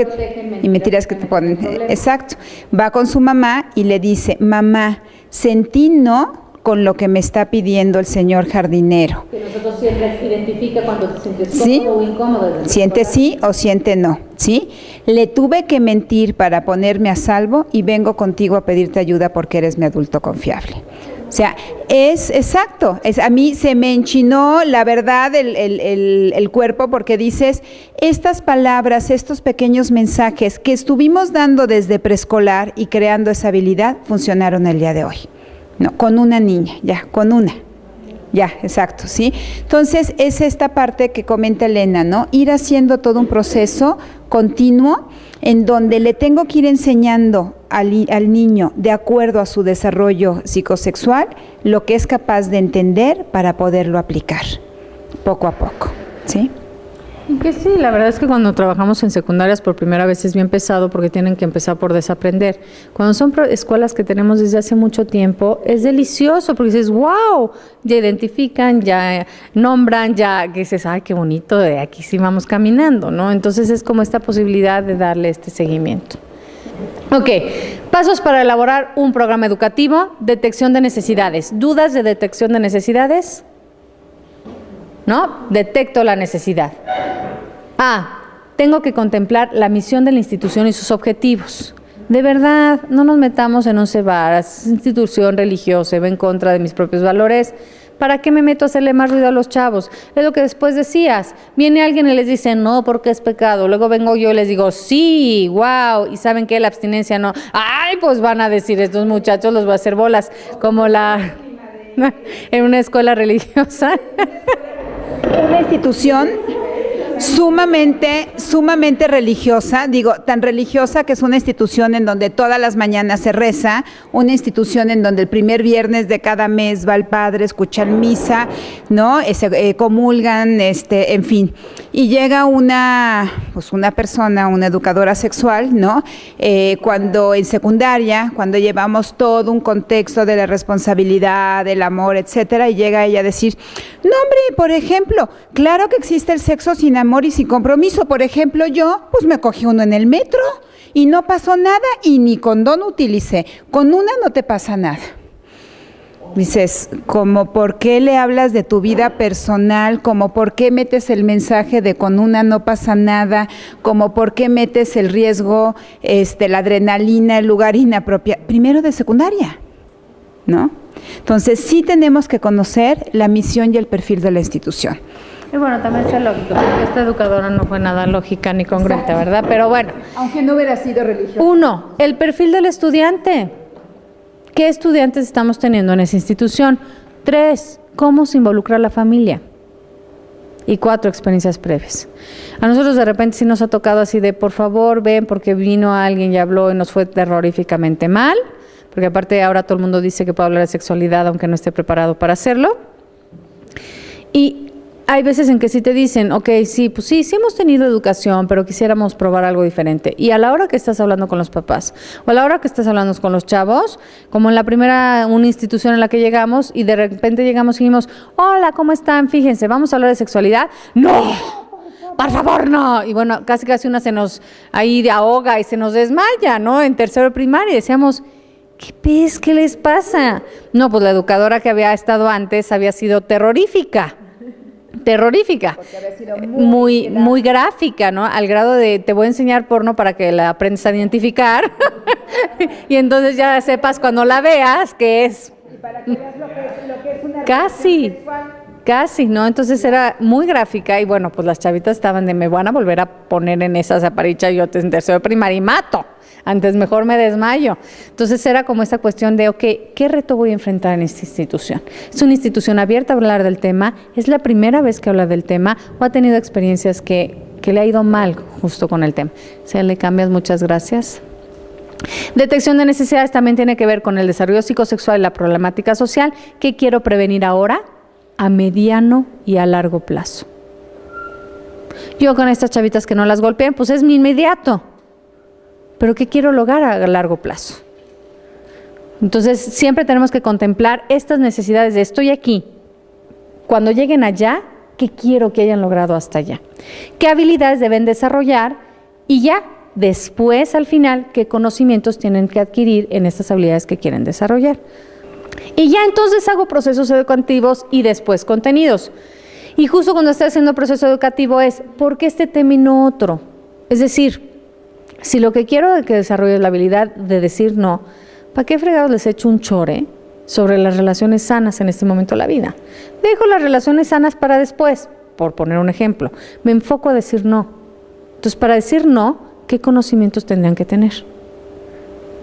que te ponen. Exacto. Va con su mamá y le dice: mamá, sentí no con lo que me está pidiendo el señor jardinero. Que nosotros siempre identifica cuando te sientes ¿Sí? cómodo o incómodo. Siente sí o siente no, ¿sí? Le tuve que mentir para ponerme a salvo y vengo contigo a pedirte ayuda porque eres mi adulto confiable. O sea, es exacto, a mí se me enchinó, la verdad, el cuerpo, porque dices, estas palabras, estos pequeños mensajes que estuvimos dando desde preescolar y creando esa habilidad, funcionaron el día de hoy. No, con una niña, ya, con una. Ya, exacto, ¿sí? Entonces, es esta parte que comenta Elena, ¿no? Ir haciendo todo un proceso continuo en donde le tengo que ir enseñando al niño, de acuerdo a su desarrollo psicosexual, lo que es capaz de entender para poderlo aplicar, poco a poco, ¿sí? Y que sí, la verdad es que cuando trabajamos en secundarias por primera vez es bien pesado porque tienen que empezar por desaprender. Cuando son escuelas que tenemos desde hace mucho tiempo, es delicioso porque dices, wow, ya identifican, ya nombran, ya que dices, ay, qué bonito, de aquí sí vamos caminando, ¿no? Entonces es como esta posibilidad de darle este seguimiento. Ok, pasos para elaborar un programa educativo, detección de necesidades. ¿Dudas de detección de necesidades? ¿No? Detecto la necesidad. Tengo que contemplar la misión de la institución y sus objetivos. De verdad, no nos metamos en 11 varas, institución religiosa, va en contra de mis propios valores. ¿Para qué me meto a hacerle más ruido a los chavos? Es lo que después decías. Viene alguien y les dice, no, porque es pecado. Luego vengo yo y les digo, sí, wow. ¿Y saben qué? La abstinencia no. Ay, pues van a decir, estos muchachos los voy a hacer bolas. Como en una escuela religiosa. Una institución sumamente religiosa, tan religiosa que es una institución en donde todas las mañanas se reza, una institución en donde el primer viernes de cada mes va el padre, escuchan misa, ¿no? Comulgan, en fin. Y llega una persona, una educadora sexual, ¿no? Cuando en secundaria, cuando llevamos todo un contexto de la responsabilidad, del amor, etcétera, y llega ella a decir, no, hombre, por ejemplo, claro que existe el sexo sin amor y sin compromiso. Por ejemplo, yo, pues me cogí uno en el metro y no pasó nada y ni condón utilicé. Con una no te pasa nada. Dices, como por qué le hablas de tu vida personal, como por qué metes el mensaje de con una no pasa nada, como por qué metes el riesgo, la adrenalina, el lugar inapropiado, primero de secundaria, ¿no? Entonces sí tenemos que conocer la misión y el perfil de la institución. Y bueno, también es lógico, porque esta educadora no fue nada lógica ni congruente, ¿verdad? Pero bueno. Aunque no hubiera sido religiosa. 1, el perfil del estudiante. ¿Qué estudiantes estamos teniendo en esa institución? 3, ¿cómo se involucra la familia? Y 4, experiencias previas. A nosotros de repente sí nos ha tocado así de, por favor, ven, porque vino alguien y habló y nos fue terroríficamente mal, porque aparte ahora todo el mundo dice que puede hablar de sexualidad aunque no esté preparado para hacerlo. Y hay veces en que sí te dicen, ok, sí, pues sí hemos tenido educación, pero quisiéramos probar algo diferente. Y a la hora que estás hablando con los papás, o a la hora que estás hablando con los chavos, como en la primera, una institución en la que llegamos, y de repente llegamos y dijimos, hola, ¿cómo están? Fíjense, ¿vamos a hablar de sexualidad? ¡No! ¡Por favor, no! Y bueno, casi una se nos ahí ahoga y se nos desmaya, ¿no? En tercero de primaria, y decíamos, ¿qué les pasa? No, pues la educadora que había estado antes había sido terrorífica, terrorífica, Porque había sido muy gráfica, ¿no? Al grado de te voy a enseñar porno para que la aprendas a identificar y entonces ya sepas cuando la veas que es. Y para que veas lo que es una Casi. relación sexual. Casi, ¿no? Entonces era muy gráfica y bueno, pues las chavitas estaban de me van a volver a poner en esa zaparicha yo en tercero de primaria y mato. Antes mejor me desmayo. Entonces era como esta cuestión de, ok, ¿qué reto voy a enfrentar en esta institución? Es una institución abierta a hablar del tema, es la primera vez que habla del tema o ha tenido experiencias que le ha ido mal justo con el tema. Se le cambias, muchas gracias. Detección de necesidades también tiene que ver con el desarrollo psicosexual y la problemática social. ¿Qué quiero prevenir ahora? A mediano y a largo plazo. Yo con estas chavitas que no las golpeen, pues es mi inmediato. Pero ¿qué quiero lograr a largo plazo? Entonces, siempre tenemos que contemplar estas necesidades de estoy aquí. Cuando lleguen allá, ¿qué quiero que hayan logrado hasta allá? ¿Qué habilidades deben desarrollar? Y ya, después, al final, ¿qué conocimientos tienen que adquirir en estas habilidades que quieren desarrollar? Y ya entonces hago procesos educativos y después contenidos. Y justo cuando estoy haciendo proceso educativo es, ¿por qué este tema y no otro? Es decir, si lo que quiero es que desarrolles la habilidad de decir no, ¿para qué fregados les echo un chore sobre las relaciones sanas en este momento de la vida? Dejo las relaciones sanas para después, por poner un ejemplo. Me enfoco a decir no. Entonces, para decir no, ¿qué conocimientos tendrían que tener?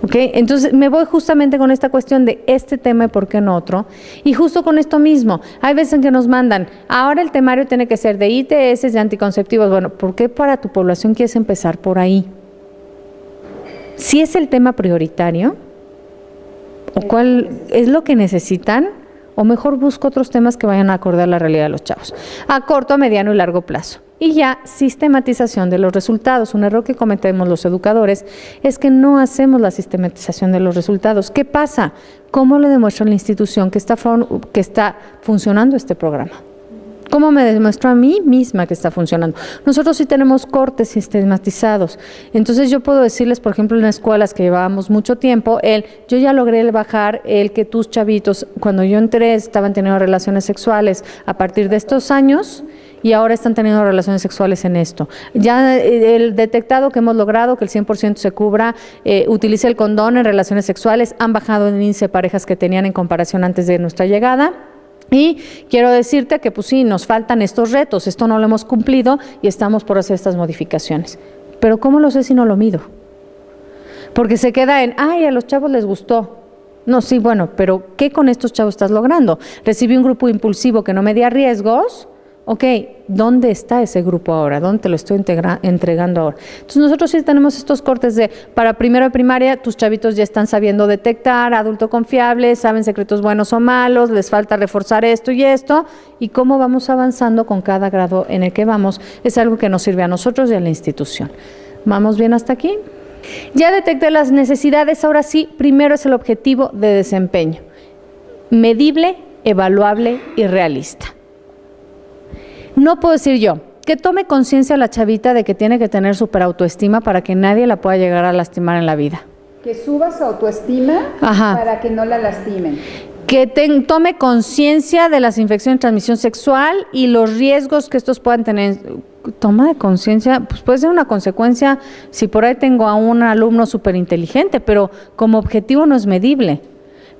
¿Ok? Entonces, me voy justamente con esta cuestión de este tema y por qué no otro. Y justo con esto mismo, hay veces en que nos mandan, ahora el temario tiene que ser de ITS, de anticonceptivos. Bueno, ¿por qué para tu población quieres empezar por ahí? Si es el tema prioritario, o cuál es lo que necesitan, o mejor busco otros temas que vayan a acordar la realidad de los chavos, a corto, a mediano y largo plazo. Y ya, sistematización de los resultados. Un error que cometemos los educadores es que no hacemos la sistematización de los resultados. ¿Qué pasa? ¿Cómo le demuestra la institución que está funcionando este programa? ¿Cómo me demuestro a mí misma que está funcionando? Nosotros sí tenemos cortes sistematizados. Entonces yo puedo decirles, por ejemplo, en escuelas que llevábamos mucho tiempo, yo ya logré bajar el que tus chavitos, cuando yo entré, estaban teniendo relaciones sexuales a partir de estos años y ahora están teniendo relaciones sexuales en esto. Ya el detectado que hemos logrado que el 100% se cubra, utilice el condón en relaciones sexuales, han bajado el índice de parejas que tenían en comparación antes de nuestra llegada. Y quiero decirte que pues sí, nos faltan estos retos, esto no lo hemos cumplido y estamos por hacer estas modificaciones. Pero ¿cómo lo sé si no lo mido? Porque se queda en, ay, a los chavos les gustó. No, sí, bueno, pero ¿qué con estos chavos estás logrando? Recibí un grupo impulsivo que no medía riesgos. Ok, ¿dónde está ese grupo ahora? ¿Dónde te lo estoy entregando ahora? Entonces nosotros sí tenemos estos cortes de, para primero de primaria, tus chavitos ya están sabiendo detectar, adulto confiable, saben secretos buenos o malos, les falta reforzar esto y esto, y cómo vamos avanzando con cada grado en el que vamos, es algo que nos sirve a nosotros y a la institución. ¿Vamos bien hasta aquí? Ya detecté las necesidades, ahora sí, primero es el objetivo de desempeño, medible, evaluable y realista. No puedo decir yo, que tome conciencia la chavita de que tiene que tener superautoestima para que nadie la pueda llegar a lastimar en la vida. Que suba su autoestima para que no la lastimen. Que tome conciencia de las infecciones de transmisión sexual y los riesgos que estos puedan tener. Toma de conciencia, pues puede ser una consecuencia si por ahí tengo a un alumno súper inteligente, pero como objetivo no es medible.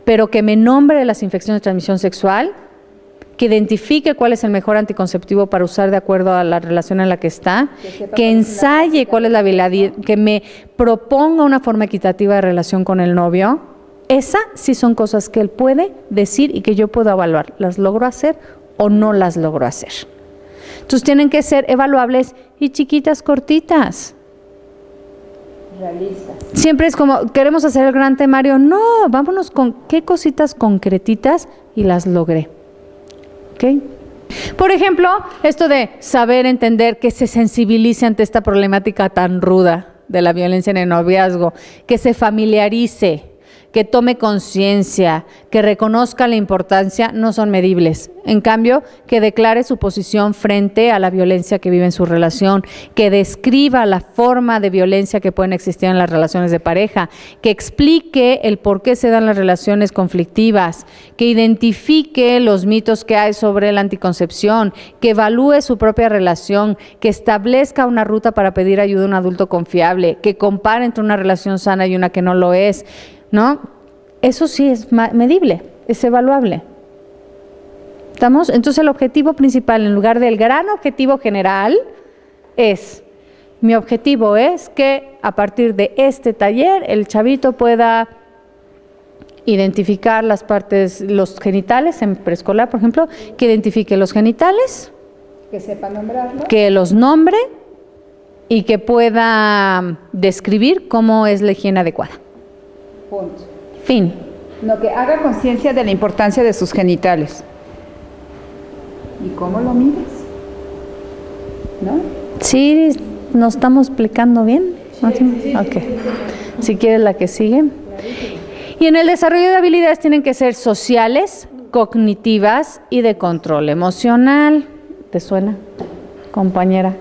Pero que me nombre las infecciones de transmisión sexual, que identifique cuál es el mejor anticonceptivo para usar de acuerdo a la relación en la que está, que ensaye cuál es la habilidad, que me proponga una forma equitativa de relación con el novio. Esas sí son cosas que él puede decir y que yo puedo evaluar. ¿Las logro hacer o no las logro hacer? Entonces tienen que ser evaluables y chiquitas, cortitas. Realistas. Siempre es como, ¿queremos hacer el gran temario? No, vámonos con qué cositas concretitas y las logré. ¿Okay? Por ejemplo, esto de saber entender, que se sensibilice ante esta problemática tan ruda de la violencia en el noviazgo, que se familiarice, que tome conciencia, que reconozca la importancia, no son medibles. En cambio, que declare su posición frente a la violencia que vive en su relación, que describa la forma de violencia que pueden existir en las relaciones de pareja, que explique el por qué se dan las relaciones conflictivas, que identifique los mitos que hay sobre la anticoncepción, que evalúe su propia relación, que establezca una ruta para pedir ayuda a un adulto confiable, que compare entre una relación sana y una que no lo es, ¿no? Eso sí es medible, es evaluable. ¿Estamos? Entonces el objetivo principal, en lugar del gran objetivo general, mi objetivo es que a partir de este taller el chavito pueda identificar las partes, los genitales en preescolar, por ejemplo, que identifique los genitales, Que sepa nombrarlo. que los nombre y que pueda describir cómo es la higiene adecuada. Punto. Fin. No, que haga conciencia de la importancia de sus genitales. ¿Y cómo lo mides? ¿No? Sí, ¿nos estamos explicando bien? Sí. Ok. Si quieres la que sigue. Y en el desarrollo de habilidades tienen que ser sociales, cognitivas y de control emocional. ¿Te suena, compañera?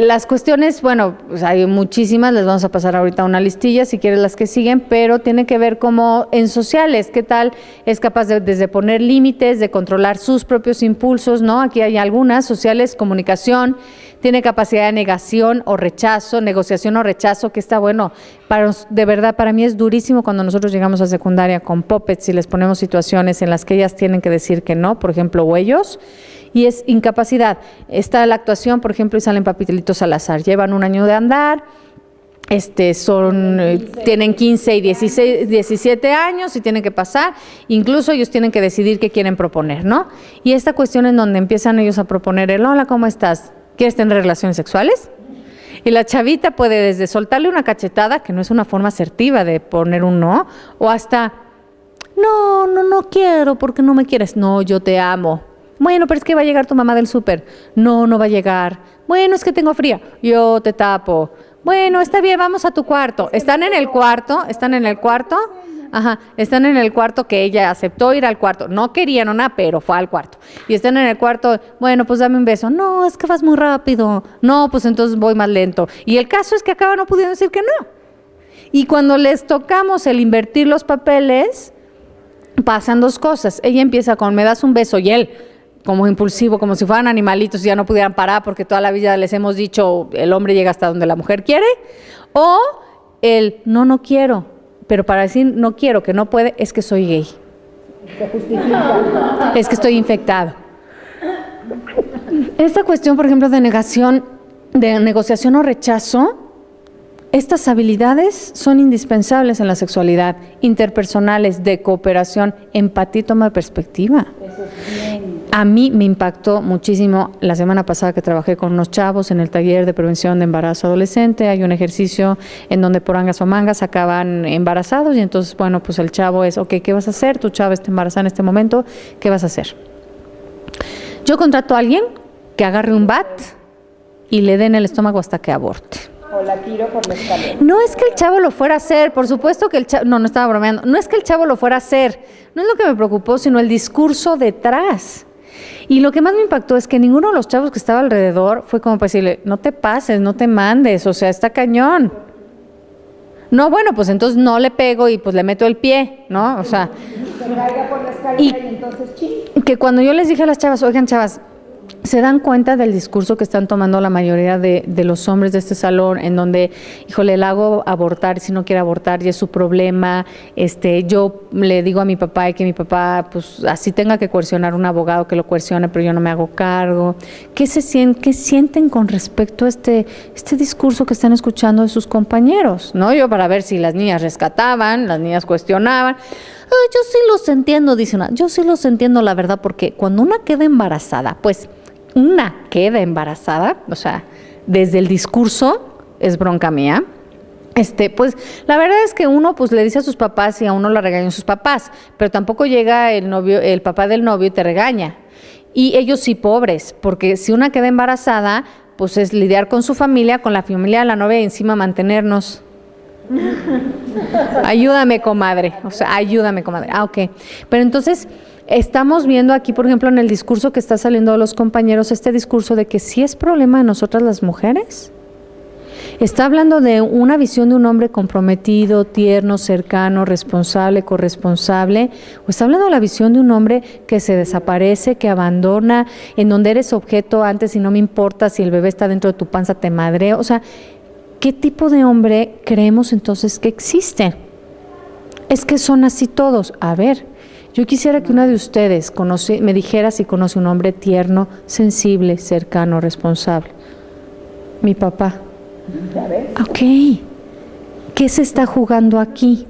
Las cuestiones, bueno, pues hay muchísimas, les vamos a pasar ahorita una listilla si quieres las que siguen, pero tiene que ver como en sociales, qué tal es capaz de desde poner límites, de controlar sus propios impulsos, ¿no? Aquí hay algunas, sociales, comunicación, tiene capacidad de negación o rechazo, negociación o rechazo, que está bueno, de verdad para mí es durísimo cuando nosotros llegamos a secundaria con puppets y les ponemos situaciones en las que ellas tienen que decir que no, por ejemplo, o ellos. Y es incapacidad. Está la actuación, por ejemplo, y salen papelitos al azar. Llevan un año de andar, tienen 15 y 16, 17 años y tienen que pasar. Incluso ellos tienen que decidir qué quieren proponer, ¿no? Y esta cuestión en donde empiezan ellos a proponer el hola, ¿cómo estás? ¿Quieres tener relaciones sexuales? Y la chavita puede desde soltarle una cachetada, que no es una forma asertiva de poner un no, o hasta, no quiero porque no me quieres. No, yo te amo. Bueno, pero es que va a llegar tu mamá del súper. No, no va a llegar. Bueno, es que tengo frío. Yo te tapo. Bueno, está bien, vamos a tu cuarto. ¿Están en el cuarto? Ajá, están en el cuarto que ella aceptó ir al cuarto. No quería, no nada, pero fue al cuarto. Y están en el cuarto, bueno, pues dame un beso. No, es que vas muy rápido. No, pues entonces voy más lento. Y el caso es que acá no pudieron decir que no. Y cuando les tocamos el invertir los papeles, pasan dos cosas. Ella empieza con, me das un beso, y él, como impulsivo, como si fueran animalitos y ya no pudieran parar porque toda la vida les hemos dicho el hombre llega hasta donde la mujer quiere, o el no quiero, pero para decir no quiero, que no puede, es que soy gay. Se justifica. Es que estoy infectado. Esta cuestión, por ejemplo, de negación, de negociación o rechazo, estas habilidades son indispensables en la sexualidad, interpersonales, de cooperación, empatía y toma de perspectiva. Eso es bien. A mí me impactó muchísimo la semana pasada que trabajé con unos chavos en el taller de prevención de embarazo adolescente. Hay un ejercicio en donde por angas o mangas acaban embarazados y entonces, bueno, pues el chavo es, ok, ¿qué vas a hacer? Tu chava está embarazada en este momento, ¿qué vas a hacer? Yo contrato a alguien que agarre un bat y le dé en el estómago hasta que aborte. O la tiro por la escalera. No es que el chavo lo fuera a hacer, por supuesto que el chavo, no estaba bromeando, no es que el chavo lo fuera a hacer, no es lo que me preocupó, sino el discurso detrás. Y lo que más me impactó es que ninguno de los chavos que estaba alrededor fue como para decirle, no te pases, no te mandes, o sea, está cañón. No, bueno, pues entonces no le pego y pues le meto el pie, ¿no? O sea, Se caiga por la escalera y entonces ching. que cuando yo les dije a las chavas, oigan chavas, se dan cuenta del discurso que están tomando la mayoría de los hombres de este salón, en donde, híjole, le hago abortar, si no quiere abortar, y es su problema. Yo le digo a mi papá y que mi papá, pues, así tenga que coercionar a un abogado que lo coercione, pero yo no me hago cargo. ¿Qué sienten con respecto a este discurso que están escuchando de sus compañeros? ¿No? Yo para ver si las niñas rescataban, las niñas cuestionaban. Yo sí los entiendo, dice una. Yo sí los entiendo, la verdad, porque cuando una queda embarazada, pues una queda embarazada, o sea, desde el discurso es bronca mía. Pues la verdad es que uno pues le dice a sus papás y a uno lo regañan sus papás, pero tampoco llega el papá del novio y te regaña. Y ellos sí pobres, porque si una queda embarazada, pues es lidiar con su familia, con la familia de la novia y encima mantenernos. Ayúdame, comadre. O sea, ayúdame, comadre. Ah, ok. Pero entonces, estamos viendo aquí, por ejemplo, en el discurso que está saliendo de los compañeros, este discurso de que sí es problema de nosotras las mujeres. Está hablando de una visión de un hombre comprometido, tierno, cercano, responsable, corresponsable, o está hablando de la visión de un hombre que se desaparece, que abandona, en donde eres objeto antes y no me importa si el bebé está dentro de tu panza, te madreo. O sea, ¿qué tipo de hombre creemos entonces que existe? Es que son así todos. A ver, yo quisiera que una de ustedes me dijera si conoce un hombre tierno, sensible, cercano, responsable. Mi papá. Ok, ¿qué se está jugando aquí?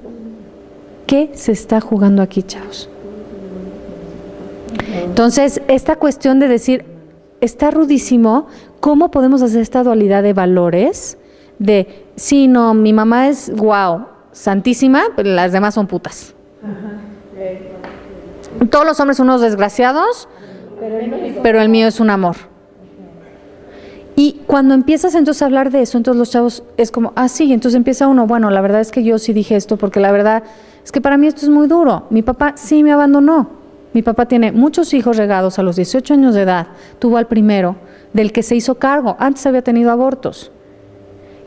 ¿Qué se está jugando aquí, chavos? Entonces, esta cuestión de decir, está rudísimo, ¿cómo podemos hacer esta dualidad de valores? De, sí, no, mi mamá es guau, santísima, pero las demás son putas. Todos los hombres son unos desgraciados, pero el mío es un amor. Y cuando empiezas entonces a hablar de eso, entonces los chavos es como, ah, sí, entonces empieza uno, bueno, la verdad es que yo sí dije esto, porque la verdad es que para mí esto es muy duro. Mi papá sí me abandonó. Mi papá tiene muchos hijos regados a los 18 años de edad, tuvo al primero, del que se hizo cargo, antes había tenido abortos.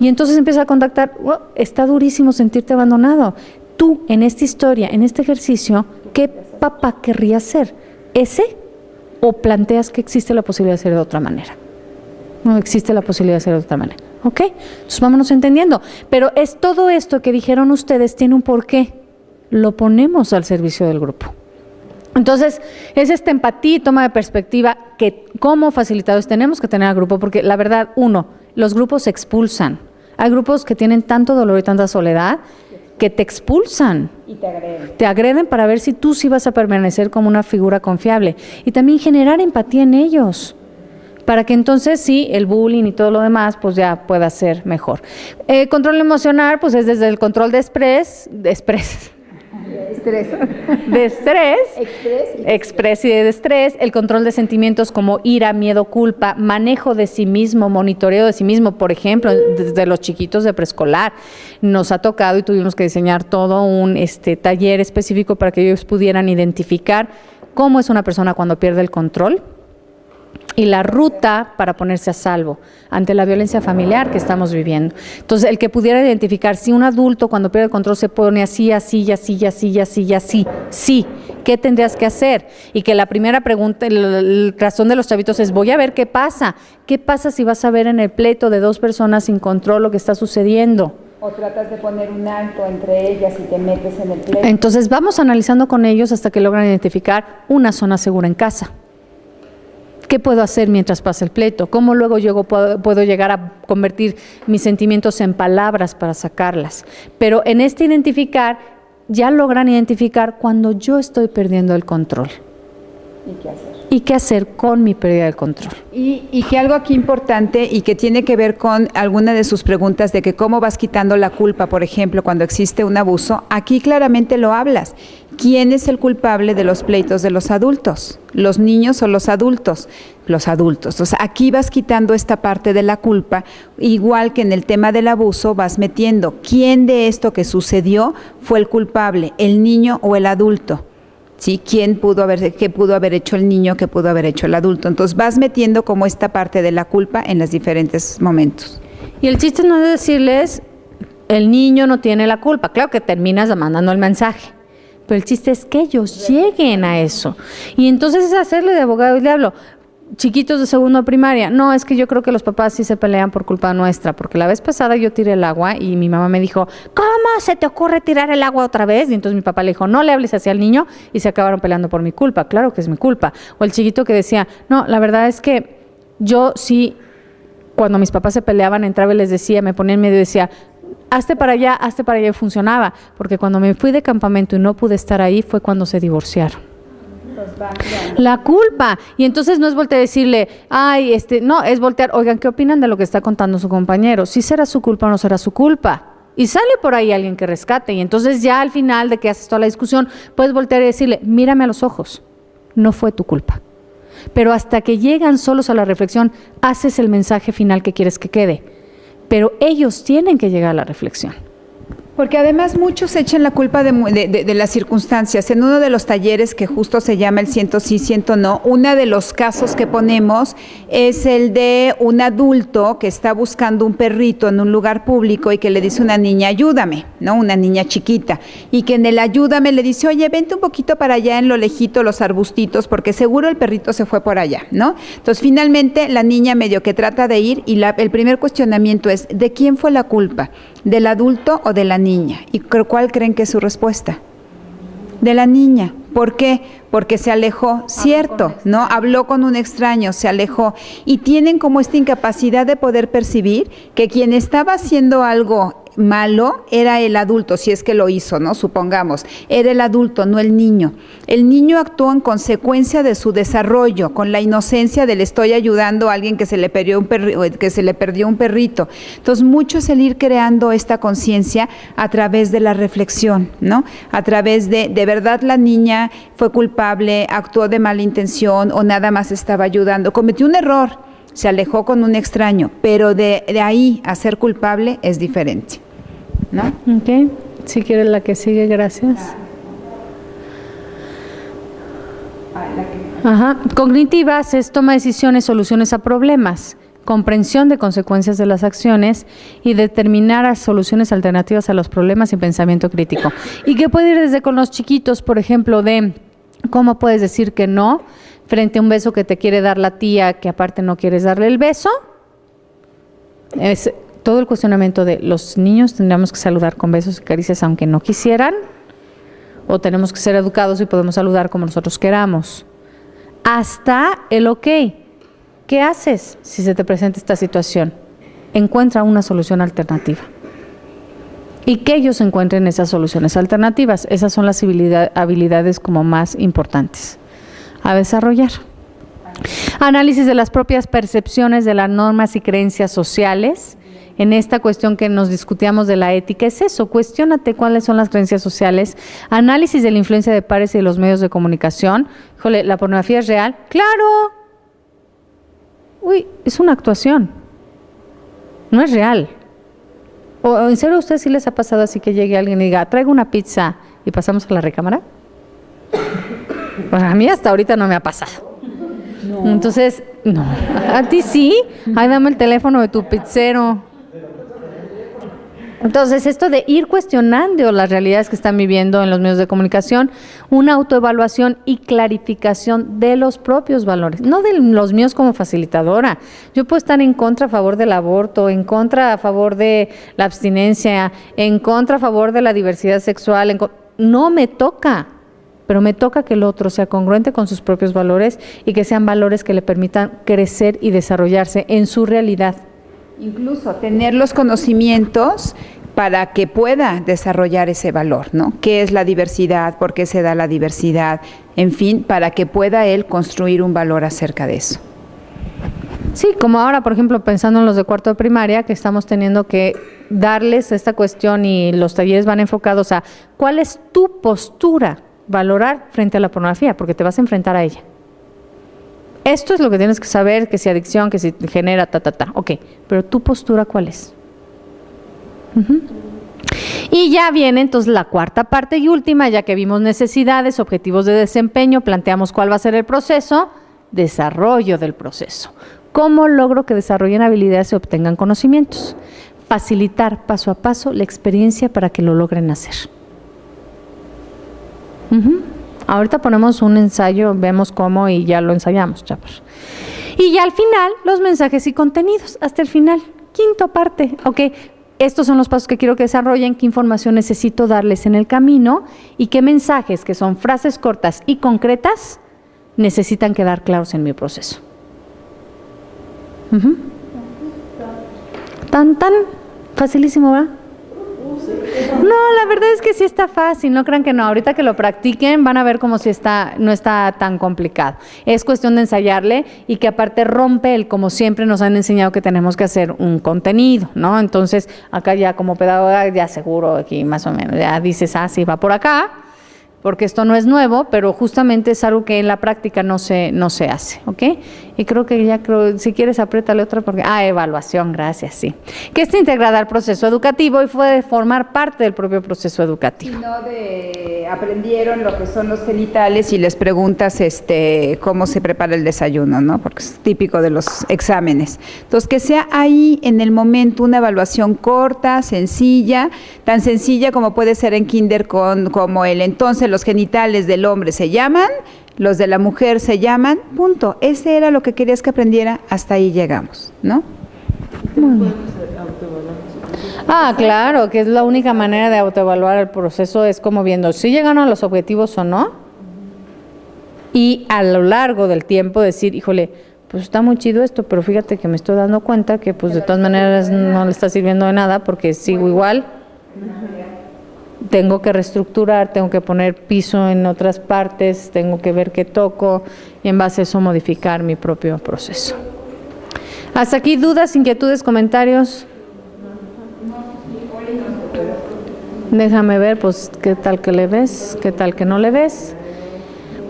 Y entonces empieza a contactar, oh, está durísimo sentirte abandonado. Tú, en esta historia, en este ejercicio, ¿qué papá querría ser? ¿Ese? ¿O planteas que existe la posibilidad de ser de otra manera? No existe la posibilidad de hacerlo de otra manera. ¿Ok? Entonces vámonos entendiendo. Pero es todo esto que dijeron ustedes tiene un porqué. Lo ponemos al servicio del grupo. Entonces, es esta empatía y toma de perspectiva que como facilitadores tenemos que tener al grupo, porque la verdad, uno, los grupos se expulsan. Hay grupos que tienen tanto dolor y tanta soledad que te expulsan. Y te agreden. Te agreden para ver si tú sí vas a permanecer como una figura confiable. Y también generar empatía en ellos, para que entonces sí, el bullying y todo lo demás, pues ya pueda ser mejor. Control emocional, pues es desde el control de estrés, express y de estrés, el control de sentimientos como ira, miedo, culpa, manejo de sí mismo, monitoreo de sí mismo. Por ejemplo, desde los chiquitos de preescolar nos ha tocado y tuvimos que diseñar todo un taller específico para que ellos pudieran identificar cómo es una persona cuando pierde el control y la ruta para ponerse a salvo ante la violencia familiar que estamos viviendo. Entonces, el que pudiera identificar si un adulto cuando pierde el control se pone así, así, así, así, así, así, sí, ¿qué tendrías que hacer? Y que la primera pregunta, el razón de los chavitos es, voy a ver qué pasa. ¿Qué pasa si vas a ver en el pleito de dos personas sin control lo que está sucediendo? O tratas de poner un alto entre ellas y te metes en el pleito. Entonces, vamos analizando con ellos hasta que logran identificar una zona segura en casa. ¿Qué puedo hacer mientras pasa el pleito? ¿Cómo luego yo puedo llegar a convertir mis sentimientos en palabras para sacarlas? Pero en este identificar, ya logran identificar cuando yo estoy perdiendo el control. ¿Y qué hacer? ¿Y qué hacer con mi pérdida del control? Y que algo aquí importante y que tiene que ver con alguna de sus preguntas de que cómo vas quitando la culpa, por ejemplo, cuando existe un abuso, aquí claramente lo hablas. ¿Quién es el culpable de los pleitos de los adultos? ¿Los niños o los adultos? Los adultos. Entonces, aquí vas quitando esta parte de la culpa, igual que en el tema del abuso vas metiendo quién de esto que sucedió fue el culpable, el niño o el adulto. ¿Sí? ¿Qué pudo haber hecho el niño, qué pudo haber hecho el adulto? Entonces vas metiendo como esta parte de la culpa en los diferentes momentos. Y el chiste no es decirles, el niño no tiene la culpa. Claro que terminas mandando el mensaje, pero el chiste es que ellos lleguen a eso. Y entonces es hacerle de abogado y diablo. Chiquitos de segundo de primaria, no, es que yo creo que los papás sí se pelean por culpa nuestra, porque la vez pasada yo tiré el agua y mi mamá me dijo, ¿cómo se te ocurre tirar el agua otra vez? Y entonces mi papá le dijo, no le hables así al niño, y se acabaron peleando por mi culpa. Claro que es mi culpa. O el chiquito que decía, no, la verdad es que yo sí, cuando mis papás se peleaban, entraba y les decía, me ponía en medio y decía, hazte para allá, y funcionaba, porque cuando me fui de campamento y no pude estar ahí fue cuando se divorciaron. La culpa. Y entonces no es voltear a decirle, ay, no, es voltear, oigan, ¿qué opinan de lo que está contando su compañero? ¿Sí será su culpa o no será su culpa? Y sale por ahí alguien que rescate. Y entonces ya al final de que haces toda la discusión, puedes voltear y decirle, mírame a los ojos, no fue tu culpa. Pero hasta que llegan solos a la reflexión, haces el mensaje final que quieres que quede. Pero ellos tienen que llegar a la reflexión. Porque además muchos echan la culpa de las circunstancias. En uno de los talleres que justo se llama el 100 sí, 100 no, uno de los casos que ponemos es el de un adulto que está buscando un perrito en un lugar público y que le dice a una niña, ayúdame, ¿no? Una niña chiquita. Y que en el ayúdame le dice, oye, vente un poquito para allá en lo lejito, los arbustitos, porque seguro el perrito se fue por allá, ¿no? Entonces finalmente la niña medio que trata de ir y el primer cuestionamiento es, ¿de quién fue la culpa? ¿Del adulto o de la niña? ¿Y cuál creen que es su respuesta? De la niña. ¿Por qué? Porque se alejó, cierto, ¿no? Habló con un extraño, se alejó. Y tienen como esta incapacidad de poder percibir que quien estaba haciendo algo malo era el adulto, si es que lo hizo, ¿no? Supongamos, era el adulto, no el niño. El niño actuó en consecuencia de su desarrollo, con la inocencia del estoy ayudando a alguien que se le perdió un perrito. Entonces, mucho es el ir creando esta conciencia a través de la reflexión, ¿no? A través de verdad la niña fue culpable, actuó de mala intención o nada más estaba ayudando, cometió un error, se alejó con un extraño, pero de ahí a ser culpable es diferente, ¿no? Ok, si quieres la que sigue, gracias. Ajá. Cognitivas es toma de decisiones, soluciones a problemas, comprensión de consecuencias de las acciones y determinar soluciones alternativas a los problemas y pensamiento crítico. Y que puede ir desde con los chiquitos, por ejemplo, de cómo puedes decir que no frente a un beso que te quiere dar la tía, que aparte no quieres darle el beso. Es todo el cuestionamiento de los niños tendríamos que saludar con besos y caricias aunque no quisieran, o tenemos que ser educados y podemos saludar como nosotros queramos. Hasta el ok. ¿Qué haces si se te presenta esta situación? Encuentra una solución alternativa. Y que ellos encuentren esas soluciones alternativas. Esas son las habilidades como más importantes a desarrollar. Análisis de las propias percepciones de las normas y creencias sociales. En esta cuestión que nos discutíamos de la ética, es eso, cuestiónate cuáles son las creencias sociales. Análisis de la influencia de pares y de los medios de comunicación. Híjole, ¿la pornografía es real? ¡Claro! Uy, es una actuación. No es real. ¿O en serio a ustedes sí les ha pasado así que llegue alguien y diga, traigo una pizza y pasamos a la recámara? Pues a mí hasta ahorita no me ha pasado. No. Entonces, no. ¿A ti sí? Ay, dame el teléfono de tu pizzero. Entonces, esto de ir cuestionando las realidades que están viviendo en los medios de comunicación, una autoevaluación y clarificación de los propios valores, no de los míos como facilitadora. Yo puedo estar en contra a favor del aborto, en contra a favor de la abstinencia, en contra a favor de la diversidad sexual. No me toca, pero me toca que el otro sea congruente con sus propios valores y que sean valores que le permitan crecer y desarrollarse en su realidad. Incluso tener los conocimientos para que pueda desarrollar ese valor, ¿no? ¿Qué es la diversidad? ¿Por qué se da la diversidad? En fin, para que pueda él construir un valor acerca de eso. Sí, como ahora, por ejemplo, pensando en los de cuarto de primaria, que estamos teniendo que darles esta cuestión y los talleres van enfocados a cuál es tu postura, valorar frente a la pornografía, porque te vas a enfrentar a ella. Esto es lo que tienes que saber, que si adicción, que si genera, ok, pero tu postura, ¿cuál es? Y ya viene entonces la cuarta parte y última, ya que vimos necesidades, objetivos de desempeño, planteamos cuál va a ser el proceso, desarrollo del proceso. ¿Cómo logro que desarrollen habilidades y obtengan conocimientos? Facilitar paso a paso la experiencia para que lo logren hacer. Ahorita ponemos un ensayo, vemos cómo y ya lo ensayamos, chavos. Y ya al final, los mensajes y contenidos, hasta el final, quinta parte, ok. Estos son los pasos que quiero que desarrollen, qué información necesito darles en el camino y qué mensajes, que son frases cortas y concretas, necesitan quedar claros en mi proceso. Tan facilísimo, ¿verdad? No, la verdad es que sí está fácil, no crean que no. Ahorita que lo practiquen van a ver cómo sí no está tan complicado. Es cuestión de ensayarle y que aparte rompe el, como siempre nos han enseñado que tenemos que hacer un contenido, ¿no? Entonces, acá ya como pedagoga, ya seguro aquí más o menos, ya dices, sí, va por acá. porque esto no es nuevo, pero justamente es algo que en la práctica no se hace, ¿ok? Y creo que si quieres apriétale otra porque... evaluación, gracias, sí. Que está integrada al proceso educativo y puede formar parte del propio proceso educativo. No aprendieron lo que son los genitales y les preguntas cómo se prepara el desayuno, ¿no? Porque es típico de los exámenes. Entonces, que sea ahí en el momento una evaluación corta, sencilla, tan sencilla como puede ser en kinder como entonces los genitales del hombre se llaman, los de la mujer se llaman, punto. Ese era lo que querías que aprendiera, hasta ahí llegamos, ¿no? Muy bien. Claro, que es la única manera de autoevaluar el proceso, es como viendo si llegaron a los objetivos o no, y a lo largo del tiempo decir, híjole, pues está muy chido esto, pero fíjate que me estoy dando cuenta que pues de todas maneras no le está sirviendo de nada porque sigo igual. Tengo que reestructurar, tengo que poner piso en otras partes, tengo que ver qué toco y en base a eso modificar mi propio proceso. Hasta aquí, dudas, inquietudes, comentarios. Déjame ver, pues, qué tal que le ves, qué tal que no le ves.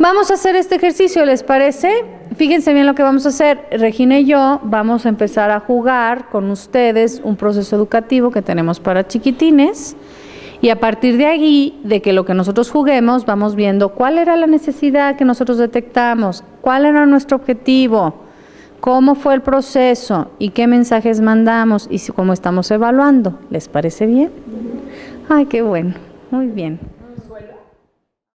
Vamos a hacer este ejercicio, ¿les parece? Fíjense bien lo que vamos a hacer. Regina y yo vamos a empezar a jugar con ustedes un proceso educativo que tenemos para chiquitines. Y a partir de ahí, de que lo que nosotros juguemos, vamos viendo cuál era la necesidad que nosotros detectamos, cuál era nuestro objetivo, cómo fue el proceso y qué mensajes mandamos y cómo estamos evaluando. ¿Les parece bien? Ay, qué bueno. Muy bien.